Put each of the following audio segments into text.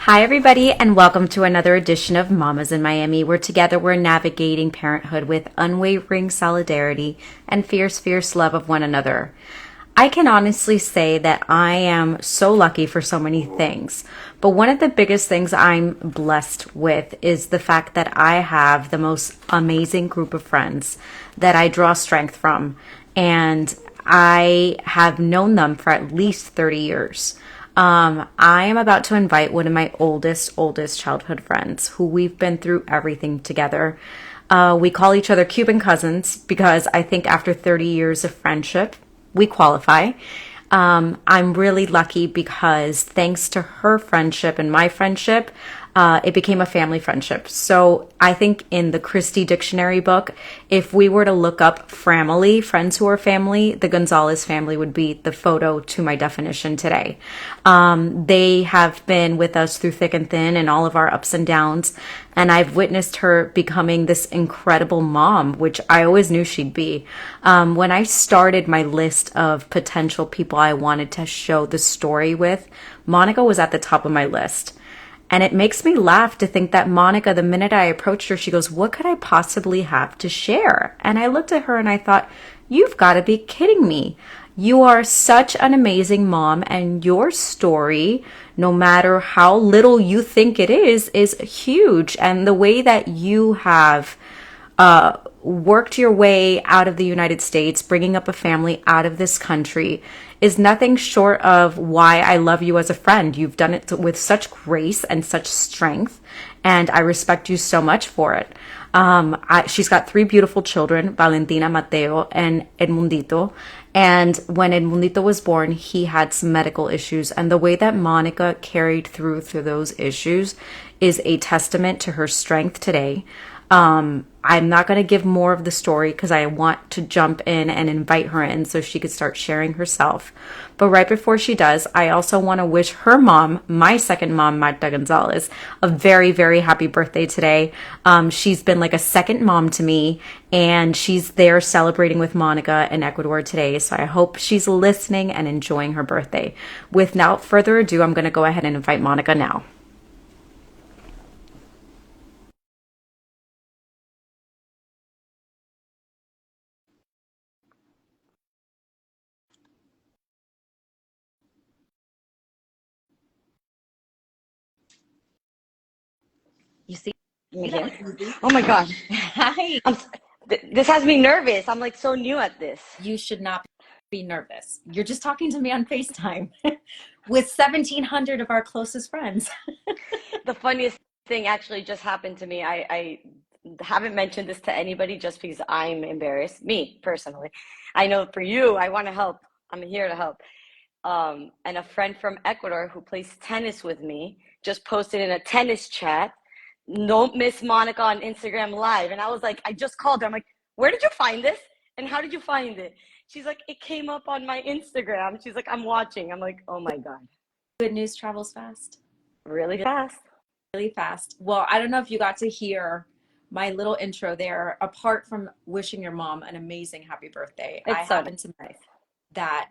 Hi, everybody, and welcome to another edition of Mamas in Miami, where together we're navigating parenthood with unwavering solidarity and fierce, fierce love of one another. I can honestly say that I am so lucky for so many things, but one of the biggest things I'm blessed with is the fact that I have the most amazing group of friends that I draw strength from, and I have known them for at least 30 years. I am about to invite one of my oldest childhood friends who we've been through everything together. We call each other Cuban cousins because I think after 30 years of friendship, we qualify. I'm really lucky because thanks to her friendship and my friendship, it became a family friendship. So I think in the Christie Dictionary book, if we were to look up family, friends who are family, the Gonzalez family would be the photo to my definition today. They have been with us through thick and thin and all of our ups and downs. And I've witnessed her becoming this incredible mom, which I always knew she'd be. When I started my list of potential people I wanted to show the story with, Monica was at the top of my list. And it makes me laugh to think that Monica, the minute I approached her, she goes, "What could I possibly have to share?" And I looked at her and I thought, "You've got to be kidding me. You are such an amazing mom, and your story, no matter how little you think it is huge. And the way that you have worked your way out of the United States, bringing up a family out of this country, is nothing short of why I love you as a friend. You've done it with such grace and such strength, and I respect you so much for it." She's got three beautiful children, Valentina, Mateo, and Edmundito. And when Edmundito was born, he had some medical issues. And the way that Monica carried through those issues is a testament to her strength today. I'm not going to give more of the story because I want to jump in and invite her in so she could start sharing herself. But right before she does, I also want to wish her mom, my second mom, Marta Gonzalez, a very, very happy birthday today. She's been like a second mom to me, and she's there celebrating with Monica in Ecuador today. So I hope she's listening and enjoying her birthday. Without further ado, I'm going to go ahead and invite Monica now. You see Me that? here. Oh my God. Hi. This has me nervous. I'm like so new at this. You should not be nervous. You're just talking to me on FaceTime with 1,700 of our closest friends. The funniest thing actually just happened to me. I haven't mentioned this to anybody just because I'm embarrassed, me personally. I know for you, I want to help. I'm here to help. And a friend from Ecuador who plays tennis with me just posted in a tennis chat, "Don't miss Monica on Instagram Live." And I was like, I just called her. I'm like, "Where did you find this? And how did you find it?" She's like, "It came up on my Instagram." She's like, "I'm watching." I'm like, "Oh my God, Good news travels fast, really fast." really fast. Well, I don't know if you got to hear my little intro there. Apart from wishing your mom an amazing happy birthday, I It's so happen to know nice. that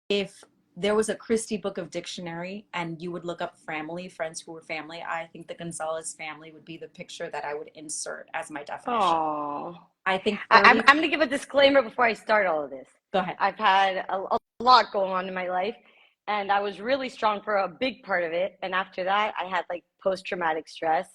if there was a Christie book of dictionary and you would look up family, friends who were family, I think the Gonzalez family would be the picture that I would insert as my definition. Oh, I think I'm going to give a disclaimer before I start all of this. go ahead. I've had a lot going on in my life, and I was really strong for a big part of it. And after that, I had like post traumatic stress,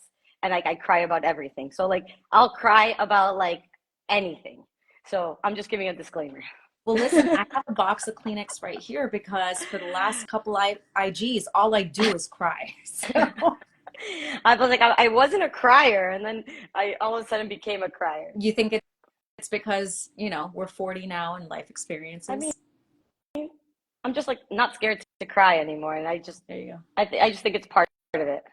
and like I cry about everything. So like I'll cry about like anything. So I'm just giving a disclaimer. Well, listen, I have a box of Kleenex right here because for the last couple IGs, all I do is cry. So I was like, I wasn't a crier, and then I all of a sudden became a crier. you think it's because, we're 40 now and life I mean, experiences? I'm just like not scared to cry anymore, and There you go. I just think it's part of it.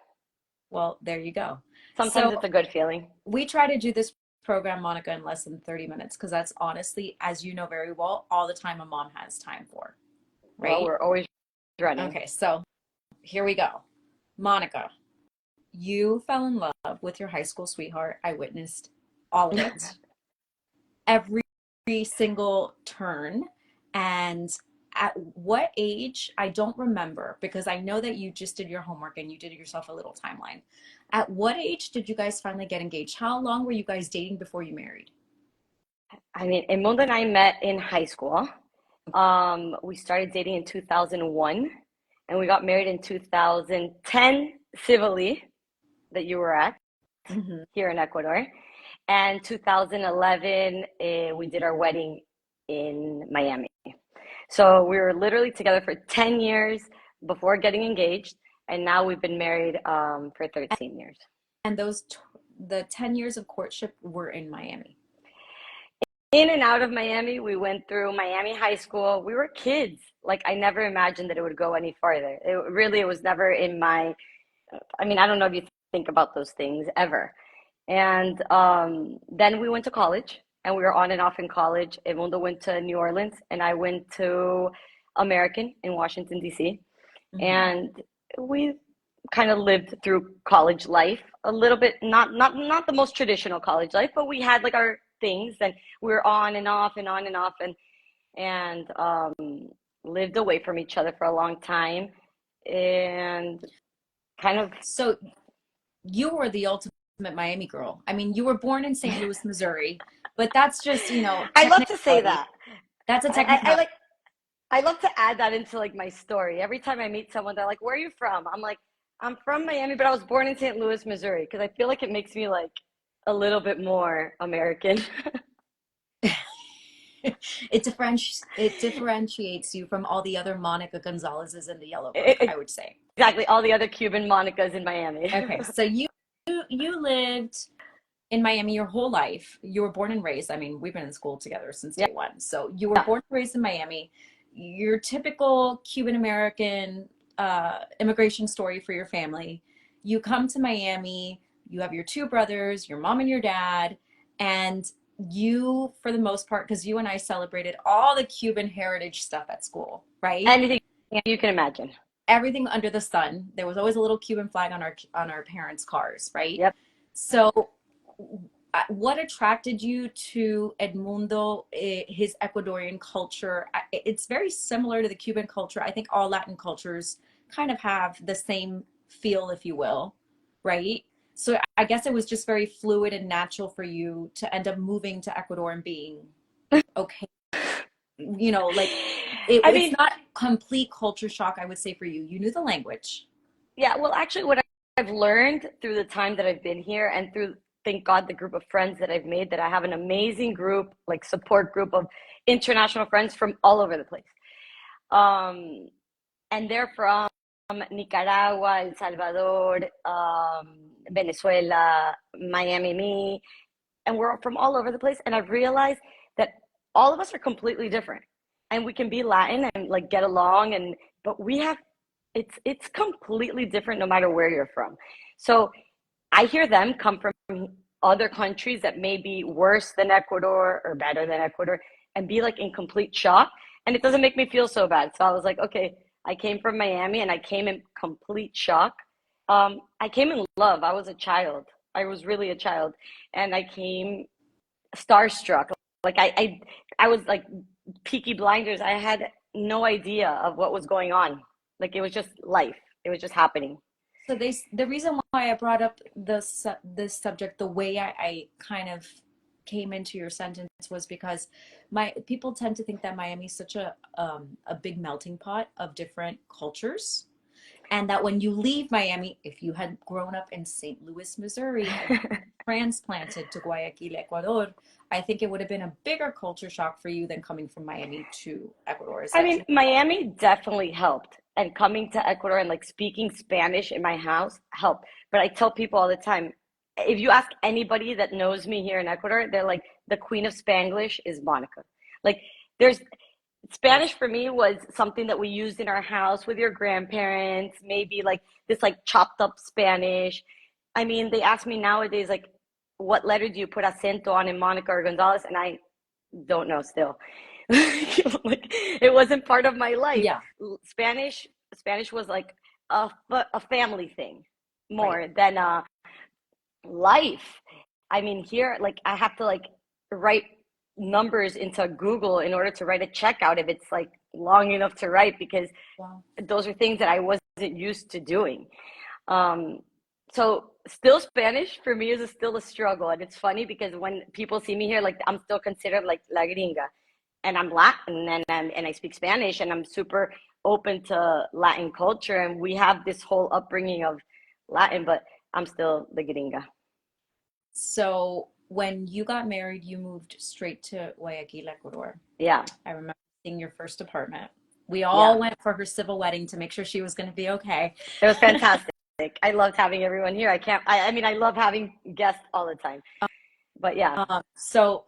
Well, there you go. Sometimes So it's a good feeling. we try to do this program, Monica, in less than 30 minutes because that's honestly, as you know very well, all the time a mom has time for, Well, right? we're always running. Okay, so here we go. Monica, you fell in love with your high school sweetheart. I witnessed all of it, every single turn. And at what age, I don't remember because I know that you just did your homework and you did yourself a little timeline. At what age did you guys finally get engaged? How long were you guys dating before you married? I mean, Edmundo and I met in high school. We started dating in 2001 and we got married in 2010 civilly that you were at Hmm. here in Ecuador. And 2011, we did our wedding in Miami. So we were literally together for 10 years before getting engaged. And now we've been married for 13 years. And the 10 years of courtship were in Miami. In and out of Miami, we went through Miami High School. We were kids. Like, I never imagined that it would go any farther. It was never in my, I mean, I don't know if you think about those things ever. And then we went to college and we were on and off in college. Edmundo went to New Orleans and I went to American in Washington, D.C. Hmm. And we kind of lived through college life a little bit, not the most traditional college life, but we had like our things and we were on and off and on and off and lived away from each other for a long time and kind of So you were the ultimate Miami girl. I mean, you were born in St. Louis, Missouri, but that's just, I love to say technicality. that. That's a I technicality. like I love to add that into like my story. Every time I meet someone, they're like, "Where are you from?" I'm like, "I'm from Miami, but I was born in St. Louis, Missouri," because I feel like it makes me like a little bit more American. It differentiates you from all the other Monica Gonzalez's in the yellow book, I would say. Exactly, all the other Cuban Monicas in Miami. Okay, so you lived in Miami your whole life. You were born and raised. I mean, we've been in school together since Yeah, day one. So you were born and raised in Miami. Your typical Cuban American immigration story for your family. You come to Miami, you have your two brothers, your mom and your dad, and you, for the most part, because you and I celebrated all the Cuban heritage stuff at school, right? anything you can imagine. Everything under the sun. There was always a little Cuban flag on our parents' cars, right? Yep. So, what attracted you to Edmundo, his Ecuadorian culture? It's very similar to the Cuban culture. I think all Latin cultures kind of have the same feel, if you will, right? So I guess it was just very fluid and natural for you to end up moving to Ecuador and being okay. Like I it's mean, not complete culture shock, I would say, for you. You knew the language. yeah, well, actually, what I've learned through the time that I've been here and through, thank God, the group of friends that I've made, that I have an amazing group, like support group of international friends from all over the place. Um, and they're from Nicaragua, El Salvador, Venezuela, Miami, me, and we're from all over the place. And I've realized that all of us are completely different, and we can be Latin and like get along, and but we have it's completely different no matter where you're from. So I hear them come from other countries that may be worse than Ecuador or better than Ecuador and be like in complete shock. And it doesn't make me feel so bad. So I was like, okay, I came from Miami and I came in complete shock. I came in love. I was a child. I was really a child. And I came starstruck. Like I was like Peaky Blinders. I had no idea of what was going on. Like it was just life. It was just happening. So the reason why I brought up this subject, the way I kind of came into your sentence was because my people tend to think that Miami is such a big melting pot of different cultures, and that when you leave Miami, if you had grown up in St. Louis, Missouri, and transplanted to Guayaquil, Ecuador, I think it would have been a bigger culture shock for you than coming from Miami to Ecuador. Is I that mean, true? Miami definitely helped. And coming to Ecuador and like speaking Spanish in my house helped. But I tell people all the time, if you ask anybody that knows me here in Ecuador, they're like, the queen of Spanglish is Monica. Like, there's Spanish for me was something that we used in our house with your grandparents, maybe like this like chopped up Spanish. I mean, they ask me nowadays, like, what letter do you put acento on in Monica or Gonzalez? And I don't know still. Like it wasn't part of my life. Yeah, Spanish was like a family thing right. more than life. I mean, here, like I have to like write numbers into Google in order to write a checkout if it's like long enough to write, because Wow. those are things that I wasn't used to doing. So still Spanish for me is still a struggle. And it's funny because when people see me here, like I'm still considered like la gringa, and I'm Latin, and I speak Spanish, and I'm super open to Latin culture. And we have this whole upbringing of Latin, but I'm still the gringa. So when you got married, you moved straight to Guayaquil, Ecuador. Yeah. I remember seeing your first apartment. We Yeah. all went for her civil wedding to make sure she was going to be okay. It was fantastic. I loved having everyone here. I mean, I love having guests all the time. But yeah. So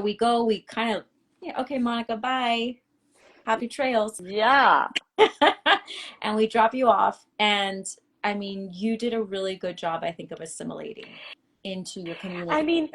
we go, we kind of, yeah, okay, Monica, bye. Happy trails. Yeah. And we drop you off. And I mean, you did a really good job, I think, of assimilating into your I community. mean,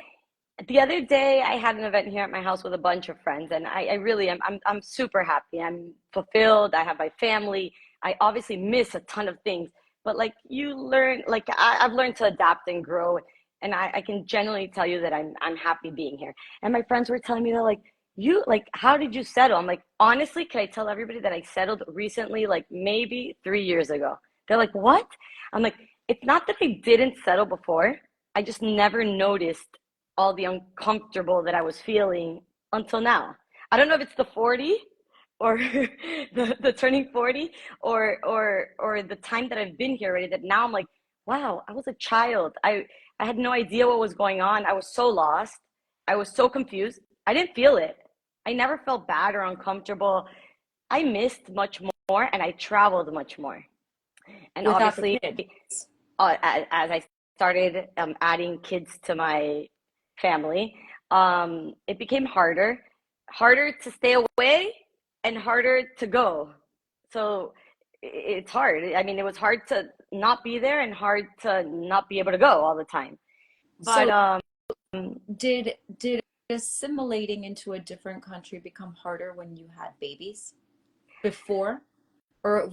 the other day I had an event here at my house with a bunch of friends, and I really am. I'm super happy. I'm fulfilled. I have my family. I obviously miss a ton of things, but like you learn, like I've learned to adapt and grow, and I can genuinely tell you that I'm happy being here. And my friends were telling me, they're like, you like, how did you settle? I'm like, honestly, can I tell everybody that I settled recently, like maybe 3 years ago? They're like, what? I'm like, it's not that they didn't settle before. I just never noticed all the uncomfortable that I was feeling until now. I don't know if it's the 40 or the turning 40, or the time that I've been here already, that now I'm like, wow, I was a child. I had no idea what was going on. I was so lost. I was so confused. I didn't feel it. I never felt bad or uncomfortable. I missed much more, and I traveled much more. And Without the obviously, kids. as I started adding kids to my family, it became harder to stay away and harder to go. So it's hard. I mean, it was hard to not be there and hard to not be able to go all the time. But So did assimilating into a different country become harder when you had babies before? Or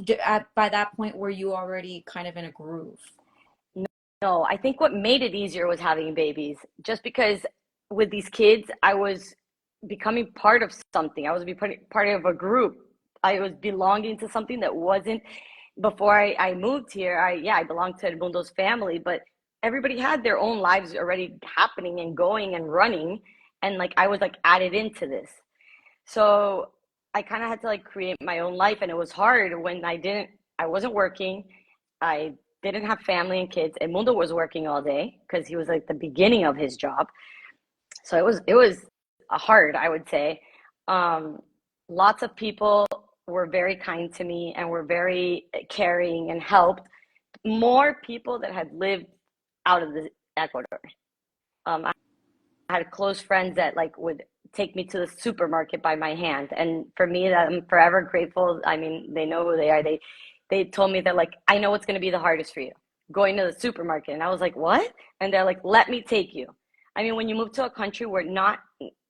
by that point, were you already kind of in a groove? no, I think what made it easier was having babies. Just because with these kids, I was becoming part of something. I was part of a group. I was belonging to something that wasn't. Before I moved here, I belonged to Edmundo's family, but everybody had their own lives already happening and going and running, and like I was like added into this. So I kind of had to like create my own life, and it was hard when I wasn't working. I didn't have family and kids. Edmundo was working all day because he was like the beginning of his job. So it was hard, I would say. Um, Lots of people were very kind to me and were very caring and helped. More people that had lived out of the Ecuador. I had close friends that like would take me to the supermarket by my hand, and for me, that I'm forever grateful. I mean, they know who they are. They told me that like, I know what's going to be the hardest for you, going to the supermarket. And I was like, what? And they're like, let me take you. I mean, when you move to a country where not,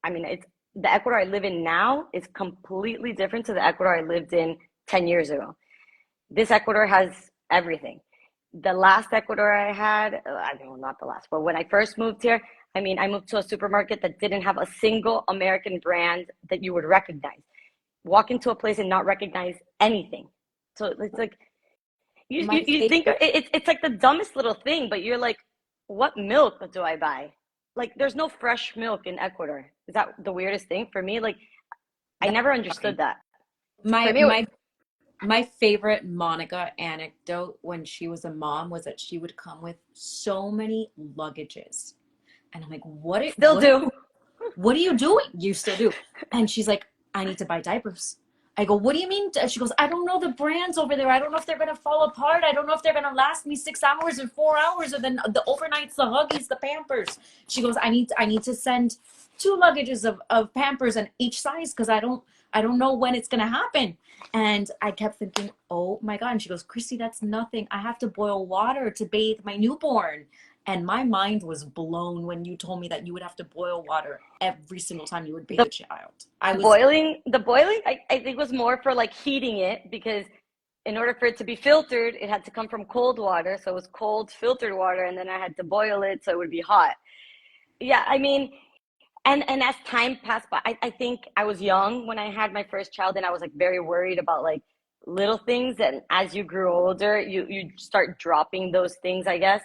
I mean, it's the Ecuador I live in now is completely different to the Ecuador I lived in 10 years ago. This Ecuador has everything. The last Ecuador I had, I mean, well, not the last, but when I first moved here, I mean, I moved to a supermarket that didn't have a single American brand that you would recognize. Walk into a place and not recognize anything. So it's like, My you think favorite. it's like the dumbest little thing, but you're like, what milk do I buy? Like, there's no fresh milk in Ecuador. Is that the weirdest thing for me? Like, I That's never fine. understood that. For My me, my my favorite Monica anecdote when she was a mom was that she would come with so many luggages. And I'm like, still do. what are you doing? You still do. And she's like, I need to buy diapers. I go, what do you mean? She goes, I don't know the brands over there. I don't know if they're going to fall apart. I don't know if they're going to last me 6 hours or 4 hours, or then the overnights, the Huggies, the Pampers. She goes, I need to send two luggages of Pampers and each size, because I don't know when it's going to happen. And I kept thinking, oh my God. And she goes, Christy, that's nothing. I have to boil water to bathe my newborn. And my mind was blown when you told me that you would have to boil water every single time you would bathe The a child. I was, boiling, I think was more for like heating it, because in order for it to be filtered, it had to come from cold water. So it was cold filtered water, and then I had to boil it so it would be hot. Yeah, I mean, And as time passed by, I think I was young when I had my first child, and I was like very worried about like little things. And as you grew older, you start dropping those things, I guess.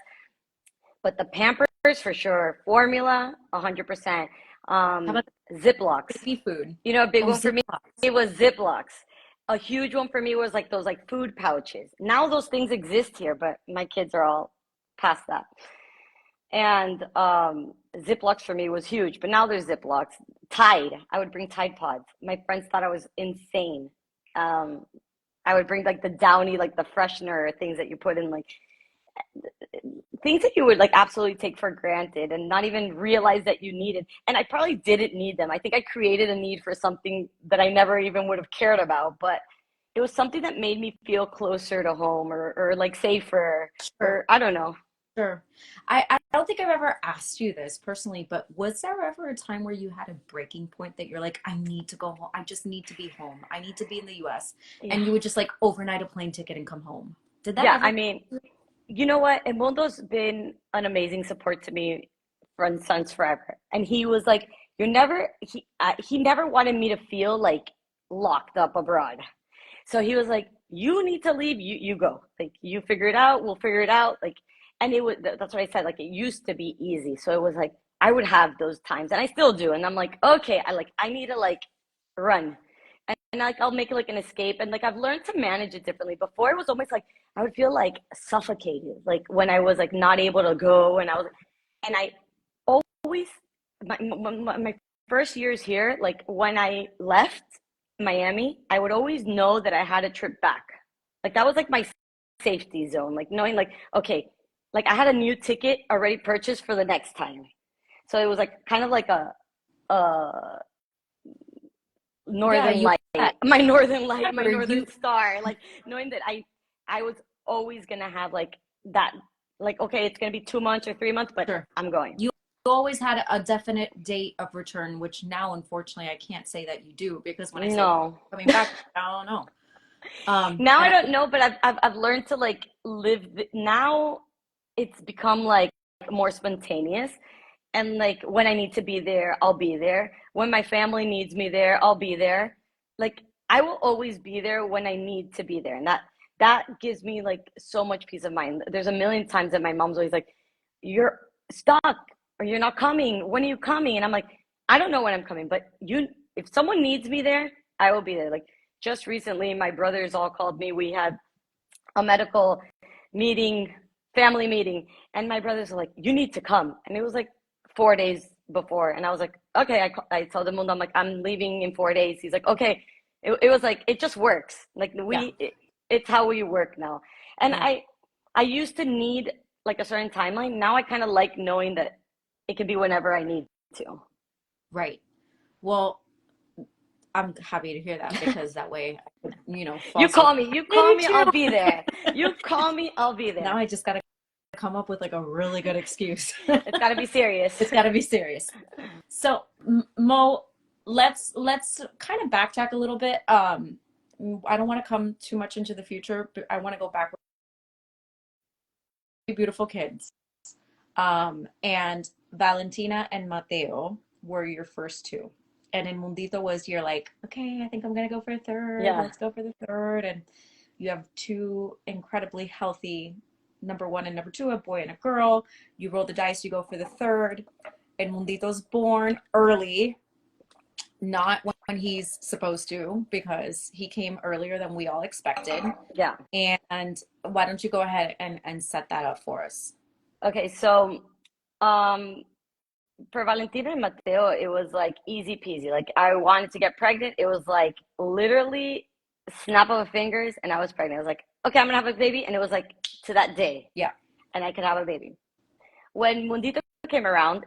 But the Pampers for sure, formula 100%. How about Ziplocs. baby food? You know, a big Oh, one for me Ziplocs. it was Ziplocs. A huge one for me was like those like food pouches. Now those things exist here, but my kids are all past that. And Ziplocs for me was huge, but now there's Ziplocs. Tide, I would bring Tide Pods. My friends thought I was insane. Um, I would bring like the Downy, like the freshener things that you put in, like things that you would like absolutely take for granted and not even realize that you needed. And I probably didn't need them. I think I created a need for something that I never even would have cared about, but it was something that made me feel closer to home, or like safer, Sure. or I don't know. Sure. I don't think I've ever asked you this personally, but was there ever a time where you had a breaking point that you're like, I need to go home. I just need to be home. I need to be in the US. Yeah. And you would just like overnight a plane ticket and come home. Did that Yeah, ever? I mean, you know what? And Mundo's been an amazing support to me from since forever. And he was like, "You're never." He never wanted me to feel like locked up abroad. So he was like, "You need to leave. You go. Like you figure it out. We'll figure it out." Like, and it was that's what I said. Like it used to be easy. So it was like I would have those times, and I still do. And I'm like, okay, I need to like run. And like I'll make it like an escape, and like I've learned to manage it differently. Before it was almost like I would feel like suffocated, like when I was like not able to go, and I always my first years here, like when I left Miami, I would always know that I had a trip back. Like that was like my safety zone, like knowing like okay, like I had a new ticket already purchased for the next time. So it was like kind of like a Yeah, northern you light, my northern light, my remember you northern star, like knowing that I was always gonna have like that, like okay, it's gonna be 2 months or 3 months, but sure. I'm going. You always had a definite date of return, which now unfortunately I can't say that you do because when I say No. coming back, I don't know. Now I And don't know, but I've learned to like now. It's become like more spontaneous, and like when I need to be there, I'll be there. When my family needs me there, I'll be there. Like I will always be there when I need to be there, and that gives me like so much peace of mind. There's a million times that my mom's always like, "You're stuck, or you're not coming. When are you coming?" And I'm like, "I don't know when I'm coming, but if someone needs me there, I will be there." Like just recently, my brothers all called me. We had a medical meeting, family meeting, and my brothers were like, "You need to come." And it was like 4 days before, and I was like, "Okay." I told him, I'm like, "I'm leaving in 4 days." He's like, "Okay." It was like it just works. Like yeah, it's how we work now. And yeah, I used to need like a certain timeline. Now I kind of like knowing that it can be whenever I need to. right. Well, I'm happy to hear that because that way I could, You foster call me. You call maybe me. too. I'll be there. You call me. I'll be Now there. I just gotta come up with like a really good excuse. It's got to be serious. It's gotta be serious. So Mo, let's kind of backtrack a little bit. I don't want to come too much into the future, but I want to go back. Beautiful kids. And Valentina and Mateo were your first two. And in Mundito was you're like, okay, I think I'm gonna go for a third. Yeah. Let's go for the third. And you have two incredibly healthy, number one and number two, a boy and a girl. You roll the dice, you go for the third. And Mundito's born early, not when he's supposed to, because he came earlier than we all expected. Yeah. And why don't you go ahead and set that up for us? Okay. So, um, for Valentina and Mateo, it was like easy peasy. Like I wanted to get pregnant. It was like literally snap of a fingers, and I was pregnant. I was like, okay, I'm gonna have a baby, and it was like to that day, Yeah. and I could have a baby. When Mundito came around,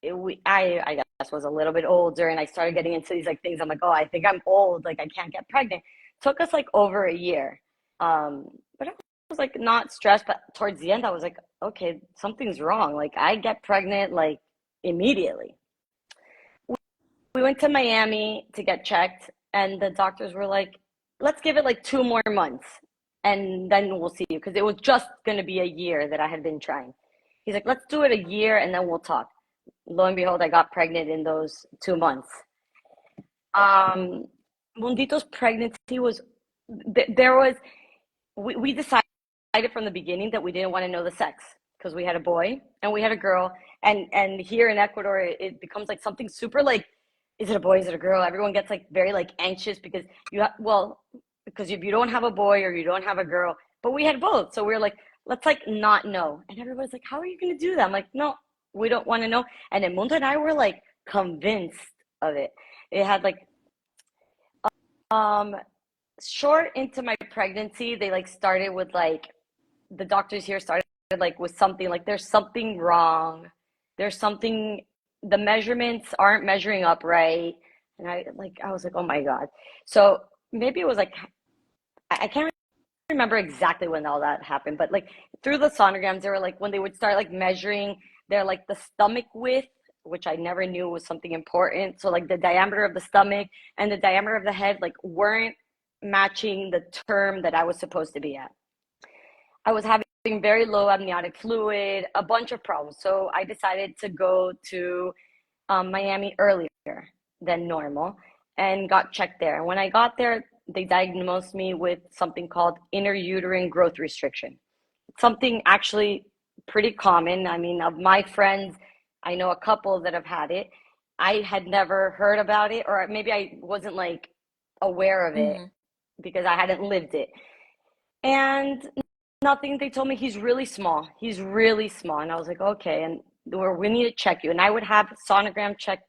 I guess was a little bit older, and I started getting into these like things. I'm like, oh, I think I'm old. Like I can't get pregnant. Took us like over a year, but I was like not stressed. But towards the end, I was like, okay, something's wrong. Like I get pregnant like immediately. We went to Miami to get checked, and the doctors were like, let's give it like 2 more months, and then we'll see you, because it was just going to be a year that I had been trying. He's like, let's do it a year, and then we'll talk. lo and behold, I got pregnant in those 2 months. Um, Mundito's pregnancy was, there was, we decided from the beginning that we didn't want to know the sex because we had a boy and we had a girl. And here in Ecuador, it becomes like something super like, is it a boy? Is it a girl? Everyone gets like very like anxious because because if you don't have a boy or you don't have a girl, but we had both. So we were like, let's like not know. And everybody's like, how are you going to do that? I'm like, no, we don't want to know. And then Mundo and I were like convinced of it. It had like, um, short into my pregnancy, they like started with like, the doctors here started like with something like there's something wrong. There's something, the measurements aren't measuring up right. And I was like, oh my God. So maybe it was like, I can't remember exactly when all that happened, but like through the sonograms, they were like when they would start like measuring their like the stomach width, which I never knew was something important. So like the diameter of the stomach and the diameter of the head like weren't matching the term that I was supposed to be at. I was having very low amniotic fluid, a bunch of problems. So I decided to go to Miami earlier than normal and got checked there. And when I got there, they diagnosed me with something called interuterine growth restriction. Something actually pretty common. I mean, of my friends, I know a couple that have had it. I had never heard about it, or maybe I wasn't like aware of it because I hadn't lived it. And nothing, they told me he's really small. He's really small. And I was like, okay. And we need to check you. And I would have sonogram checks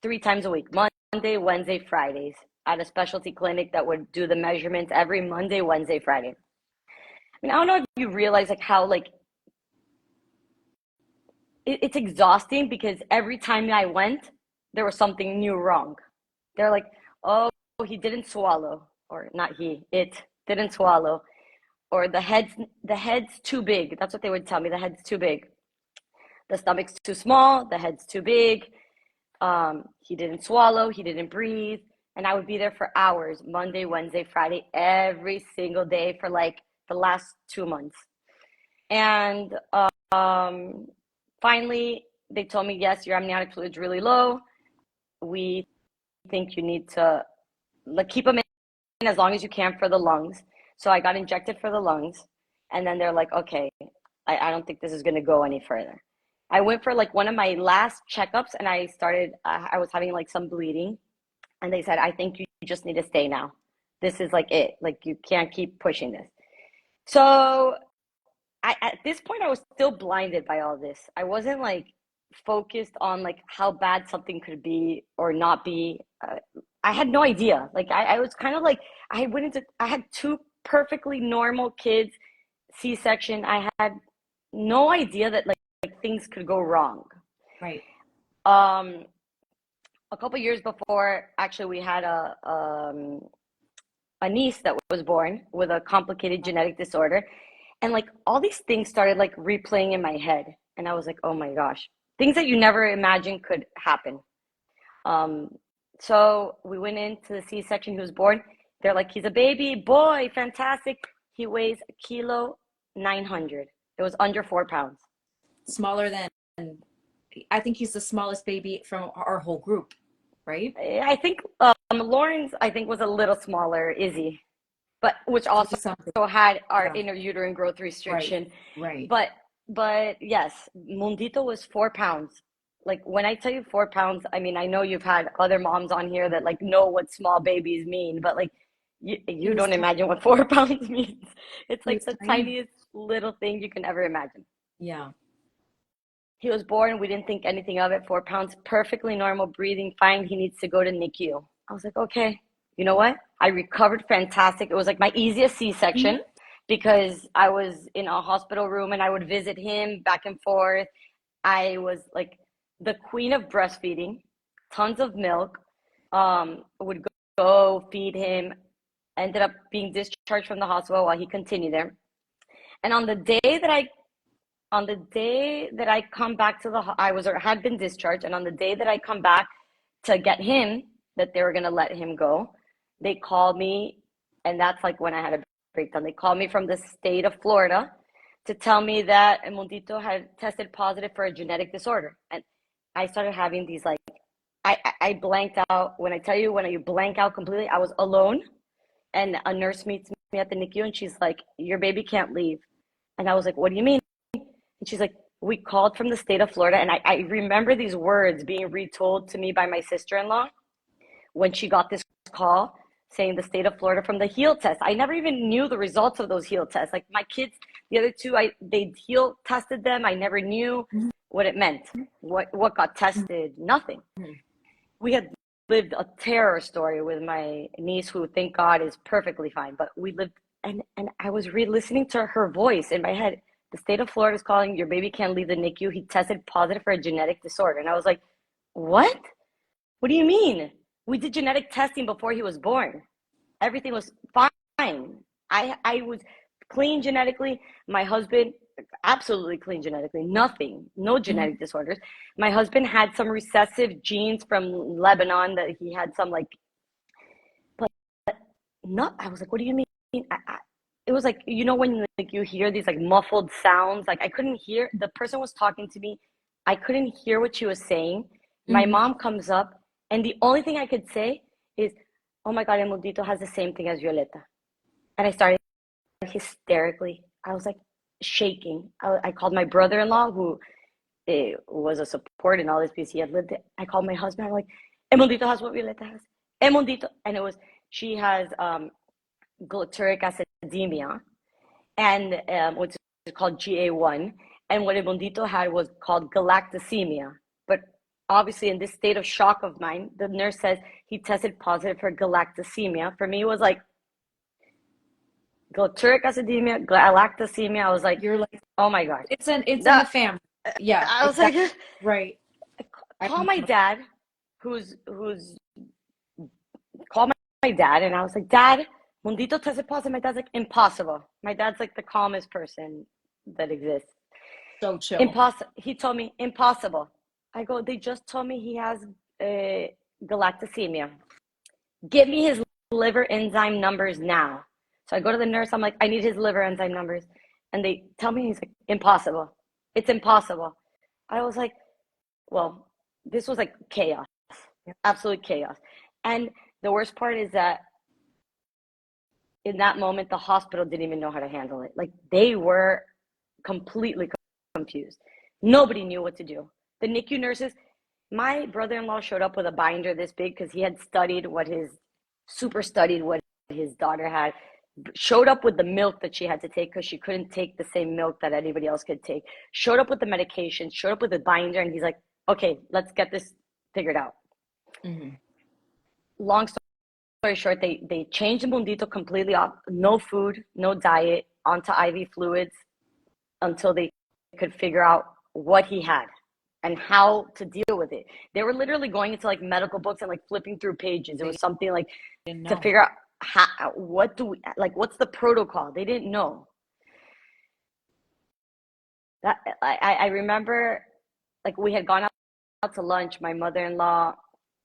3 times a week, Monday, Wednesday, Fridays, at a specialty clinic that would do the measurements every Monday, Wednesday, Friday. I mean, I don't know if you realize like how like it's exhausting because every time I went, there was something new wrong. They're like, oh, he didn't swallow, or not he, it didn't swallow, or the head's too big. That's what they would tell me. The head's too big. The stomach's too small. The head's too big. He didn't swallow. He didn't breathe. And I would be there for hours, Monday, Wednesday, Friday, every single day for like the last 2 months. And finally, they told me, yes, your amniotic fluid's really low. We think you need to like keep them in as long as you can for the lungs. So I got injected for the lungs. And then they're like, okay, I don't think this is going to go any further. I went for like one of my last checkups and I was having like some bleeding. And they said, I think you just need to stay now. This is like it. Like you can't keep pushing this. So at this point, I was still blinded by all this. I wasn't like focused on like how bad something could be or not be. I had no idea. Like I was kind of like, I had 2 perfectly normal kids, C-section. I had no idea that like things could go wrong. Right. A couple years before, actually, we had a niece that was born with a complicated genetic disorder. And like all these things started like replaying in my head. And I was like, oh my gosh, things that you never imagined could happen. So we went into the C-section. He was born. They're like, he's a baby boy. Fantastic. He weighs 1.9 kilos. It was under 4 pounds. Smaller than, I think he's the smallest baby from our whole group, right? I think Lauren's, I think, was a little smaller, Izzy, but which also had our interuterine growth restriction. Right. But yes, Mundito was 4 pounds. Like when I tell you 4 pounds, I mean, I know you've had other moms on here that like know what small babies mean, but like you don't imagine what 4 pounds means. It's like the tiniest little thing you can ever imagine. Yeah. He was born. We didn't think anything of it. 4 pounds, perfectly normal, breathing fine. He needs to go to NICU. I was like, okay, you know what? I recovered fantastic. It was like my easiest C-section because I was in a hospital room and I would visit him back and forth. I was like the queen of breastfeeding, tons of milk, would go feed him, ended up being discharged from the hospital while he continued there. And on the day that I come back to had been discharged, and on the day that I come back to get him, that they were going to let him go, they called me, and that's like when I had a breakdown. They called me from the state of Florida to tell me that Mundito had tested positive for a genetic disorder. And I started having these like, I blanked out. When I tell you, when you blank out completely, I was alone, and a nurse meets me at the NICU, and she's like, "Your baby can't leave." And I was like, "What do you mean?" And she's like, "We called from the state of Florida." And I remember these words being retold to me by my sister-in-law when she got this call saying the state of Florida from the heel test. I never even knew the results of those heel tests. Like my kids, the other two, they heel tested them. I never knew what it meant, what got tested, nothing. We had lived a terror story with my niece, who thank God is perfectly fine, but we lived, and I was re-listening to her voice in my head. The state of Florida is calling, your baby can't leave the NICU. He tested positive for a genetic disorder. And I was like, what? What do you mean? We did genetic testing before he was born. Everything was fine. I was clean genetically. My husband, absolutely clean genetically. Nothing, no genetic disorders. My husband had some recessive genes from Lebanon that he had some like, but not, I was like, what do you mean? It was like, you know, when like you hear these like muffled sounds, like I couldn't hear, the person was talking to me. I couldn't hear what she was saying. My mom comes up, and the only thing I could say is, oh my God, El Mundito has the same thing as Violeta. And I started hysterically. I was like shaking. I called my brother-in-law, who was a support in all this because he had lived it. I called my husband. I'm like, El Mundito has what Violeta has. El Mundito. And it was, she has glutaric acidemia, and which is called GA1. And what El Mundito had was called galactosemia. But obviously, in this state of shock of mine, the nurse says he tested positive for galactosemia. For me, it was like glutaric acidemia, galactosemia. I was like, You're like, oh my God. it's in the family. Yeah. I was exactly. like, right. call my dad, call my dad, and I was like, Dad, Mundito tested positive. My dad's like, impossible. My dad's like the calmest person that exists. So chill. Impossible. He told me, impossible. I go, they just told me he has galactosemia. Give me his liver enzyme numbers now. So I go to the nurse. I'm like, I need his liver enzyme numbers. And they tell me, he's like, impossible. It's impossible. I was like, well, this was like chaos, absolute chaos. And the worst part is that in that moment, the hospital didn't even know how to handle it. Like they were completely confused. Nobody knew what to do. The NICU nurses, my brother-in-law showed up with a binder this big because he had studied what his daughter had, showed up with the milk that she had to take because she couldn't take the same milk that anybody else could take, showed up with the medication, showed up with a binder, and he's like, okay, let's get this figured out. Long story short, they changed the Mundito completely off, no food, no diet, onto IV fluids until they could figure out what he had and how to deal with it. They were literally going into like medical books and like flipping through pages. It was something like to figure out what's the protocol. They didn't know. That I remember, like we had gone out to lunch, my mother-in-law,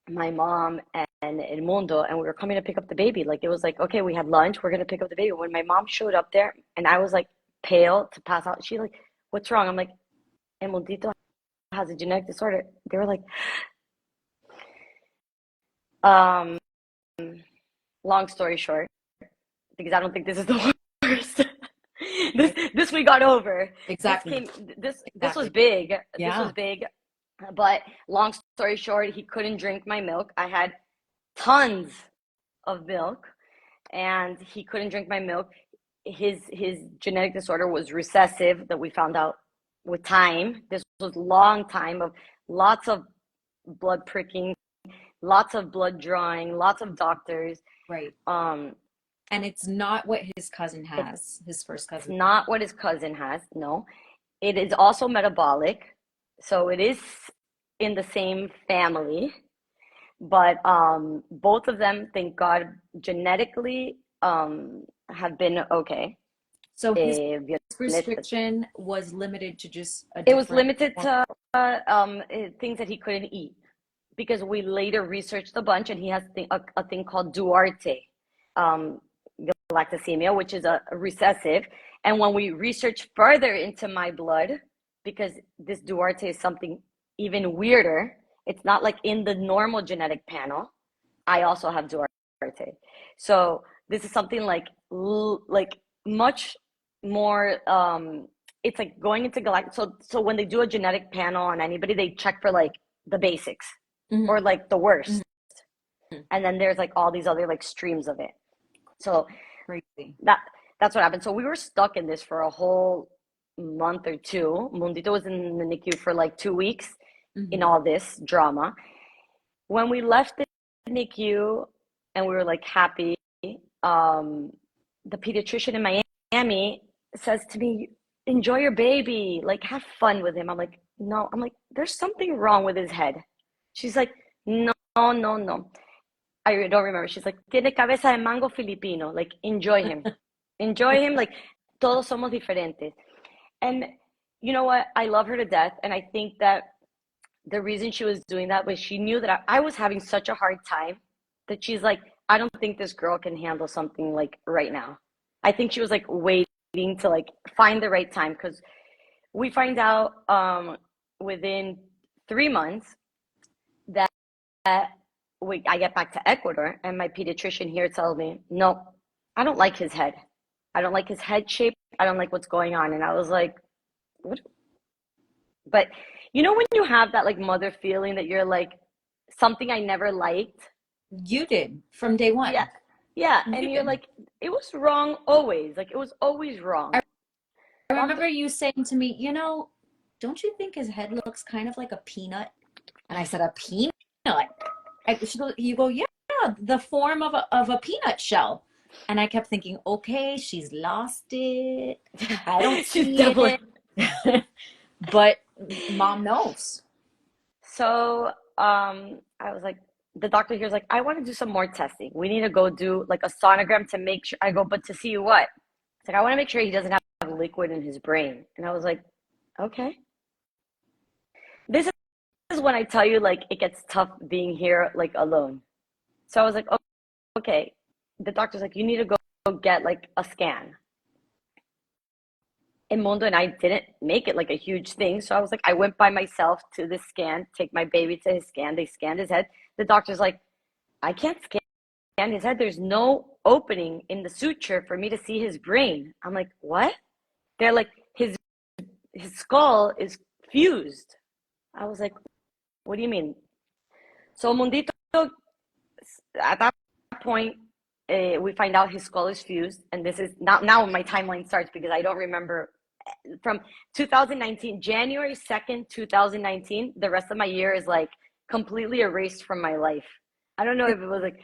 my mom, and El Mundo, and we were coming to pick up the baby. Like it was like, okay, we had lunch, we're gonna pick up the baby. When my mom showed up there, and I was like pale to pass out, she like, what's wrong? I'm like, El Mundito has a genetic disorder. They were like, long story short, because I don't think this is the worst. this we got over. Exactly. This was big. Yeah. This was big. But long story short, he couldn't drink my milk. I had tons of milk, and he couldn't drink my milk. His genetic disorder was recessive, that we found out with time. This was a long time of lots of blood pricking, lots of blood drawing, lots of doctors. Right. And it's not what his cousin has, his first cousin. It's not what his cousin has, no. It is also metabolic, so it is in the same family, but both of them, thank God, genetically have been okay. So his restriction was limited to just it was limited to things that he couldn't eat, because we later researched a bunch, and he has a thing called Duarte galactosemia, which is a recessive. And when we researched further into my blood, because this Duarte is something even weirder, it's not like in the normal genetic panel, I also have Duarte. So this is something like much more, it's like going into galactic. So when they do a genetic panel on anybody, they check for like the basics or like the worst. And then there's like all these other like streams of it. So Crazy. That's what happened. So we were stuck in this for a whole month or two. Mundito was in the NICU for like 2 weeks in all this drama. When we left the NICU and we were like happy, the pediatrician in Miami says to me, enjoy your baby, like have fun with him. I'm like, no. I'm like, there's something wrong with his head. She's like, no. I don't remember. She's like, tiene cabeza de mango filipino. Like, enjoy him. Enjoy him. Like, todos somos diferentes. And you know what? I love her to death. And I think that the reason she was doing that was she knew that I was having such a hard time that she's like, I don't think this girl can handle something like right now. I think she was like waiting to like find the right time, because we find out within 3 months that I get back to Ecuador, and my pediatrician here tells me, no, I don't like his head. I don't like his head shape. I don't like what's going on. And I was like, what? But you know when you have that like mother feeling that you're like, something I never liked? You did from day one. Yeah. And you're like, it was wrong always. Like, it was always wrong. I remember you saying to me, you know, don't you think his head looks kind of like a peanut? And I said, a peanut? You go, yeah, the form of a peanut shell. And I kept thinking, okay, she's lost it. I don't see it. But mom knows. So I was like, the doctor here's like, I want to do some more testing. We need to go do like a sonogram to make sure. I go, but to see what? It's like, I want to make sure he doesn't have liquid in his brain. And I was like, okay. This is when I tell you, like, it gets tough being here, like, alone. So I was like, oh, okay. The doctor's like, you need to go get, like, a scan. And Mondo and I didn't make it, like, a huge thing. So I was like, I went by myself to the scan, take my baby to his scan. They scanned his head. The doctor's like, I can't scan his head. There's no opening in the suture for me to see his brain. I'm like, what? They're like, his skull is fused. I was like, what do you mean? So Mundito, at that point, we find out his skull is fused. And this is now my timeline starts, because I don't remember from 2019, January 2nd, 2019, the rest of my year is like completely erased from my life. I don't know if it was like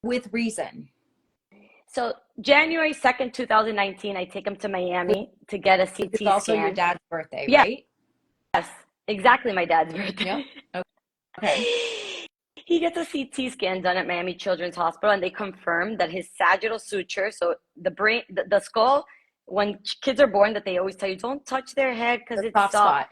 with reason. So January 2nd, 2019, I take him to Miami to get a CT it's also scan. Your dad's birthday, Yeah. right? Yes, exactly my dad's birthday. Yep. Okay. He gets a CT scan done at Miami Children's Hospital, and they confirm that his sagittal suture, so the brain, the skull, when kids are born, that they always tell you, don't touch their head because it's soft. Spot.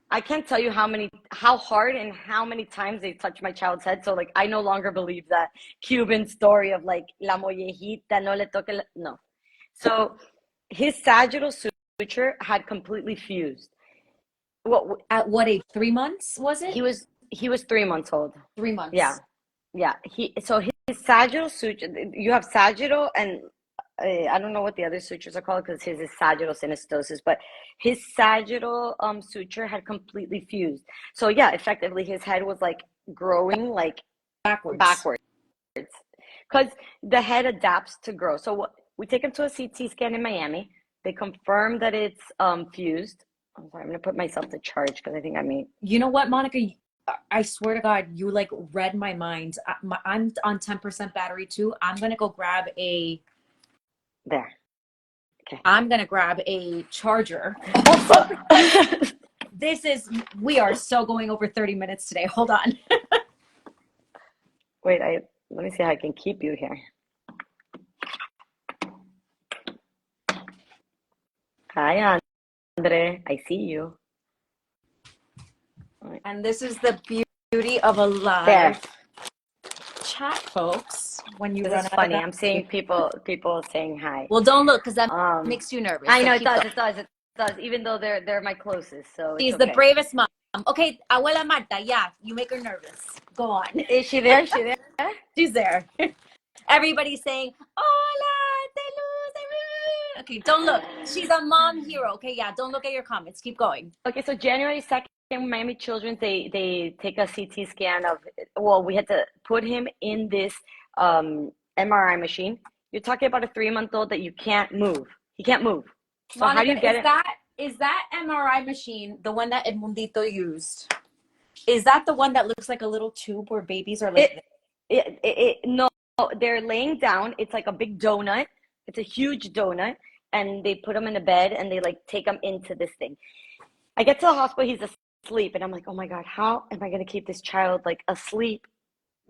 I can't tell you how hard and how many times they touched my child's head. So like, I no longer believe that Cuban story of like, la mollejita no le toque, no. So his sagittal suture had completely fused. At what age? 3 months, was it? He was 3 months old. 3 months. Yeah. So his sagittal suture, you have sagittal, and I don't know what the other sutures are called, because his is Craniosynostosis, but his sagittal suture had completely fused. So yeah, effectively his head was like growing like backwards, because the head adapts to grow. So we take him to a CT scan in Miami. They confirm that it's fused. I'm sorry, I'm gonna put myself to charge, because I think I mean. You know what, Monica? I swear to God, you like read my mind. I'm on 10% battery too. I'm gonna go grab a. There. Okay. I'm gonna grab a charger. We are so going over 30 minutes today. Hold on. Wait, let me see how I can keep you here. Hi, Andre. I see you. And this is the beauty of a live chat, folks. When you this run is funny. I'm seeing people saying hi. Well, don't look, because that makes you nervous. I know, it does. Even though they're my closest. So she's the bravest mom. Okay, Abuela Marta, yeah, you make her nervous. Go on. Is she there? Is she there? She's there. Everybody's saying, Hola, te luz. Okay, don't look. She's a mom hero. Okay, yeah, don't look at your comments. Keep going. Okay, so January 2nd, Miami Children's, they take a CT scan of, well, we had to put him in this MRI machine. You're talking about a 3-month-old that you can't move. He can't move. So Monica, how do you get it? Is that MRI machine the one that Edmundito used? Is that the one that looks like a little tube where babies are like No, they're laying down. It's like a big donut. It's a huge donut. And they put him in a bed and they like take him into this thing. I get to the hospital, he's asleep. And I'm like, oh my God, how am I going to keep this child like asleep?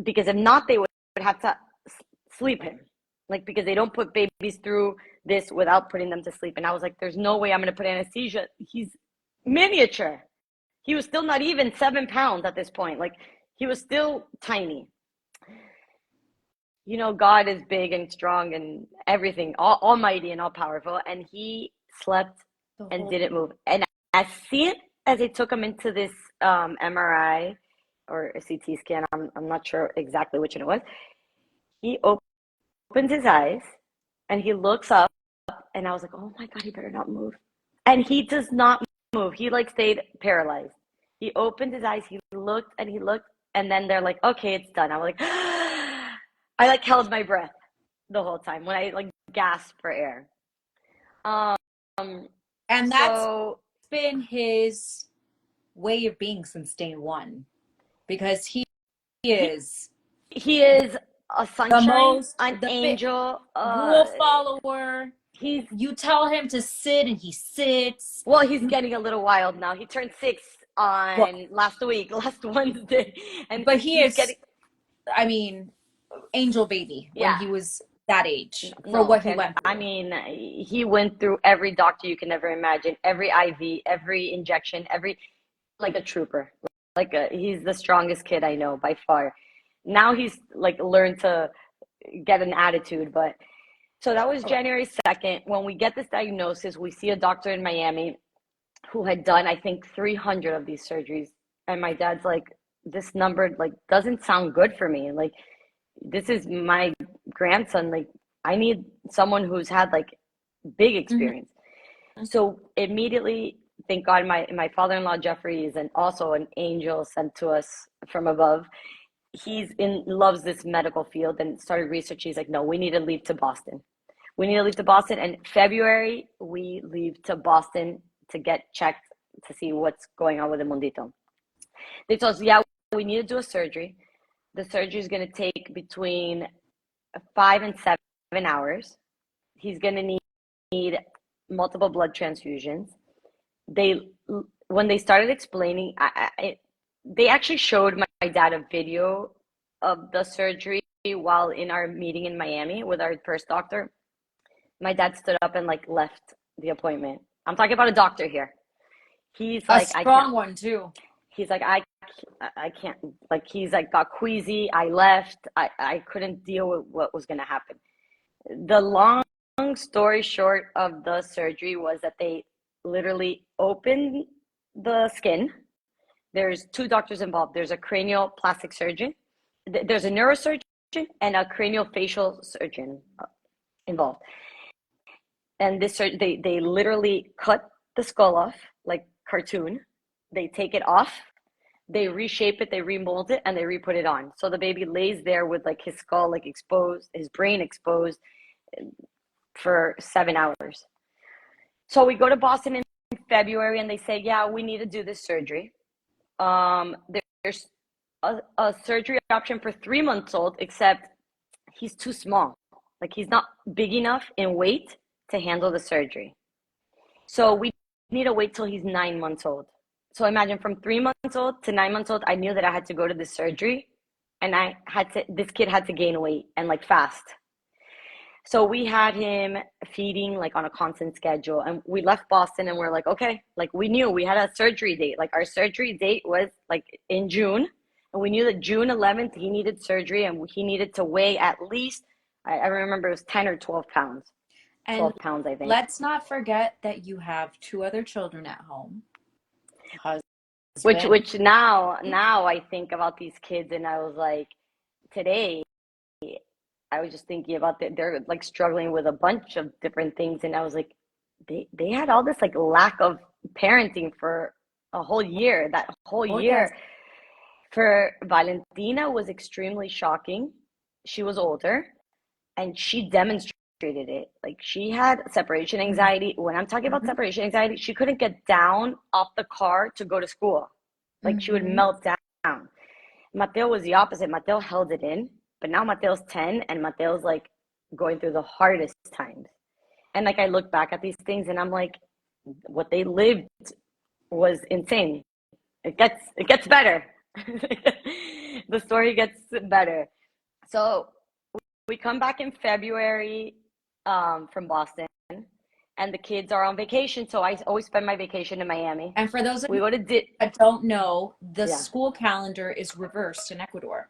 Because if not, they would have to sleep him. Like, because they don't put babies through this without putting them to sleep. And I was like, there's no way I'm going to put anesthesia. He's miniature. He was still not even 7 pounds at this point. Like, he was still tiny. You know, God is big and strong and everything, almighty and all powerful. And he slept and didn't move. And as soon as they took him into this MRI or a CT scan, I'm not sure exactly which one it was, he opens his eyes and he looks up, and I was like, oh my God, he better not move. And he does not move. He like stayed paralyzed. He opened his eyes, he looked, and then they're like, okay, it's done. I was like, I like held my breath the whole time when I like gasped for air. and that's been his way of being since day one, because he is a sunshine, an angel, rule follower. You tell him to sit and he sits. Well, he's getting a little wild now. He turned 6 on last Wednesday, but he's getting, I mean, angel baby when he was that age for what he went through. I mean, he went through every doctor you can ever imagine, every IV, every injection, like a trooper. He's the strongest kid I know by far. Now he's like learned to get an attitude, but so that was January 2nd. When we get this diagnosis, we see a doctor in Miami who had done, I think, 300 of these surgeries. And my dad's like, this number like doesn't sound good for me. Like, this is my grandson. Like, I need someone who's had like big experience. Mm-hmm. So immediately, thank God, my father-in-law Jeffrey is also an angel sent to us from above. Loves this medical field and started research. He's like, no, we need to leave to Boston. And February we leave to Boston to get checked to see what's going on with the Mundito. They told us, yeah, we need to do a surgery. The surgery is going to take between 5 and 7 hours. He's going to need multiple blood transfusions. When they started explaining, they actually showed my dad a video of the surgery while in our meeting in Miami with our first doctor. My dad stood up and like left the appointment. I'm talking about a doctor here. He's like a strong one too. He's like, I can't, like, he's like got queasy. I left. I couldn't deal with what was going to happen. The long story short of the surgery was that they literally opened the skin. There's 2 doctors involved. There's a cranial plastic surgeon. There's a neurosurgeon and a craniofacial surgeon involved. And this they literally cut the skull off like cartoon. They take it off, they reshape it, they remold it, and they re-put it on. So the baby lays there with like his skull like exposed, his brain exposed for 7 hours. So we go to Boston in February and they say, yeah, we need to do this surgery. There's a surgery option for 3-month-old, except he's too small. Like, he's not big enough in weight to handle the surgery. So we need to wait till he's 9 months old. So imagine, from 3 months old to 9 months old, I knew that I had to go to this surgery, and this kid had to gain weight and like fast. So we had him feeding like on a constant schedule, and we left Boston and we're like, okay, like we knew we had a surgery date. Like, our surgery date was like in June, and we knew that June 11th he needed surgery, and he needed to weigh at least, I remember it was 10 or 12 pounds. And 12 pounds, I think. Let's not forget that you have 2 other children at home, Which now I think about these kids, and I was like, today I was just thinking about they're like struggling with a bunch of different things, and I was like, they had all this like lack of parenting for a whole year. That whole Oh, yes. year for Valentina was extremely shocking. She was older, and she demonstrated it. Like she had separation anxiety. When I'm talking about Mm-hmm. separation anxiety, she couldn't get down off the car to go to school. Like she would Mm-hmm. melt down. Mateo was the opposite. Mateo held it in, but now Mateo's 10 and Mateo's like going through the hardest times. And like I look back at these things and I'm like, what they lived was insane. It gets better. The story gets better. So we come back in February from Boston, and the kids are on vacation. So I always spend my vacation in Miami. And for those of We you go to that don't know, the yeah. school calendar is reversed in Ecuador.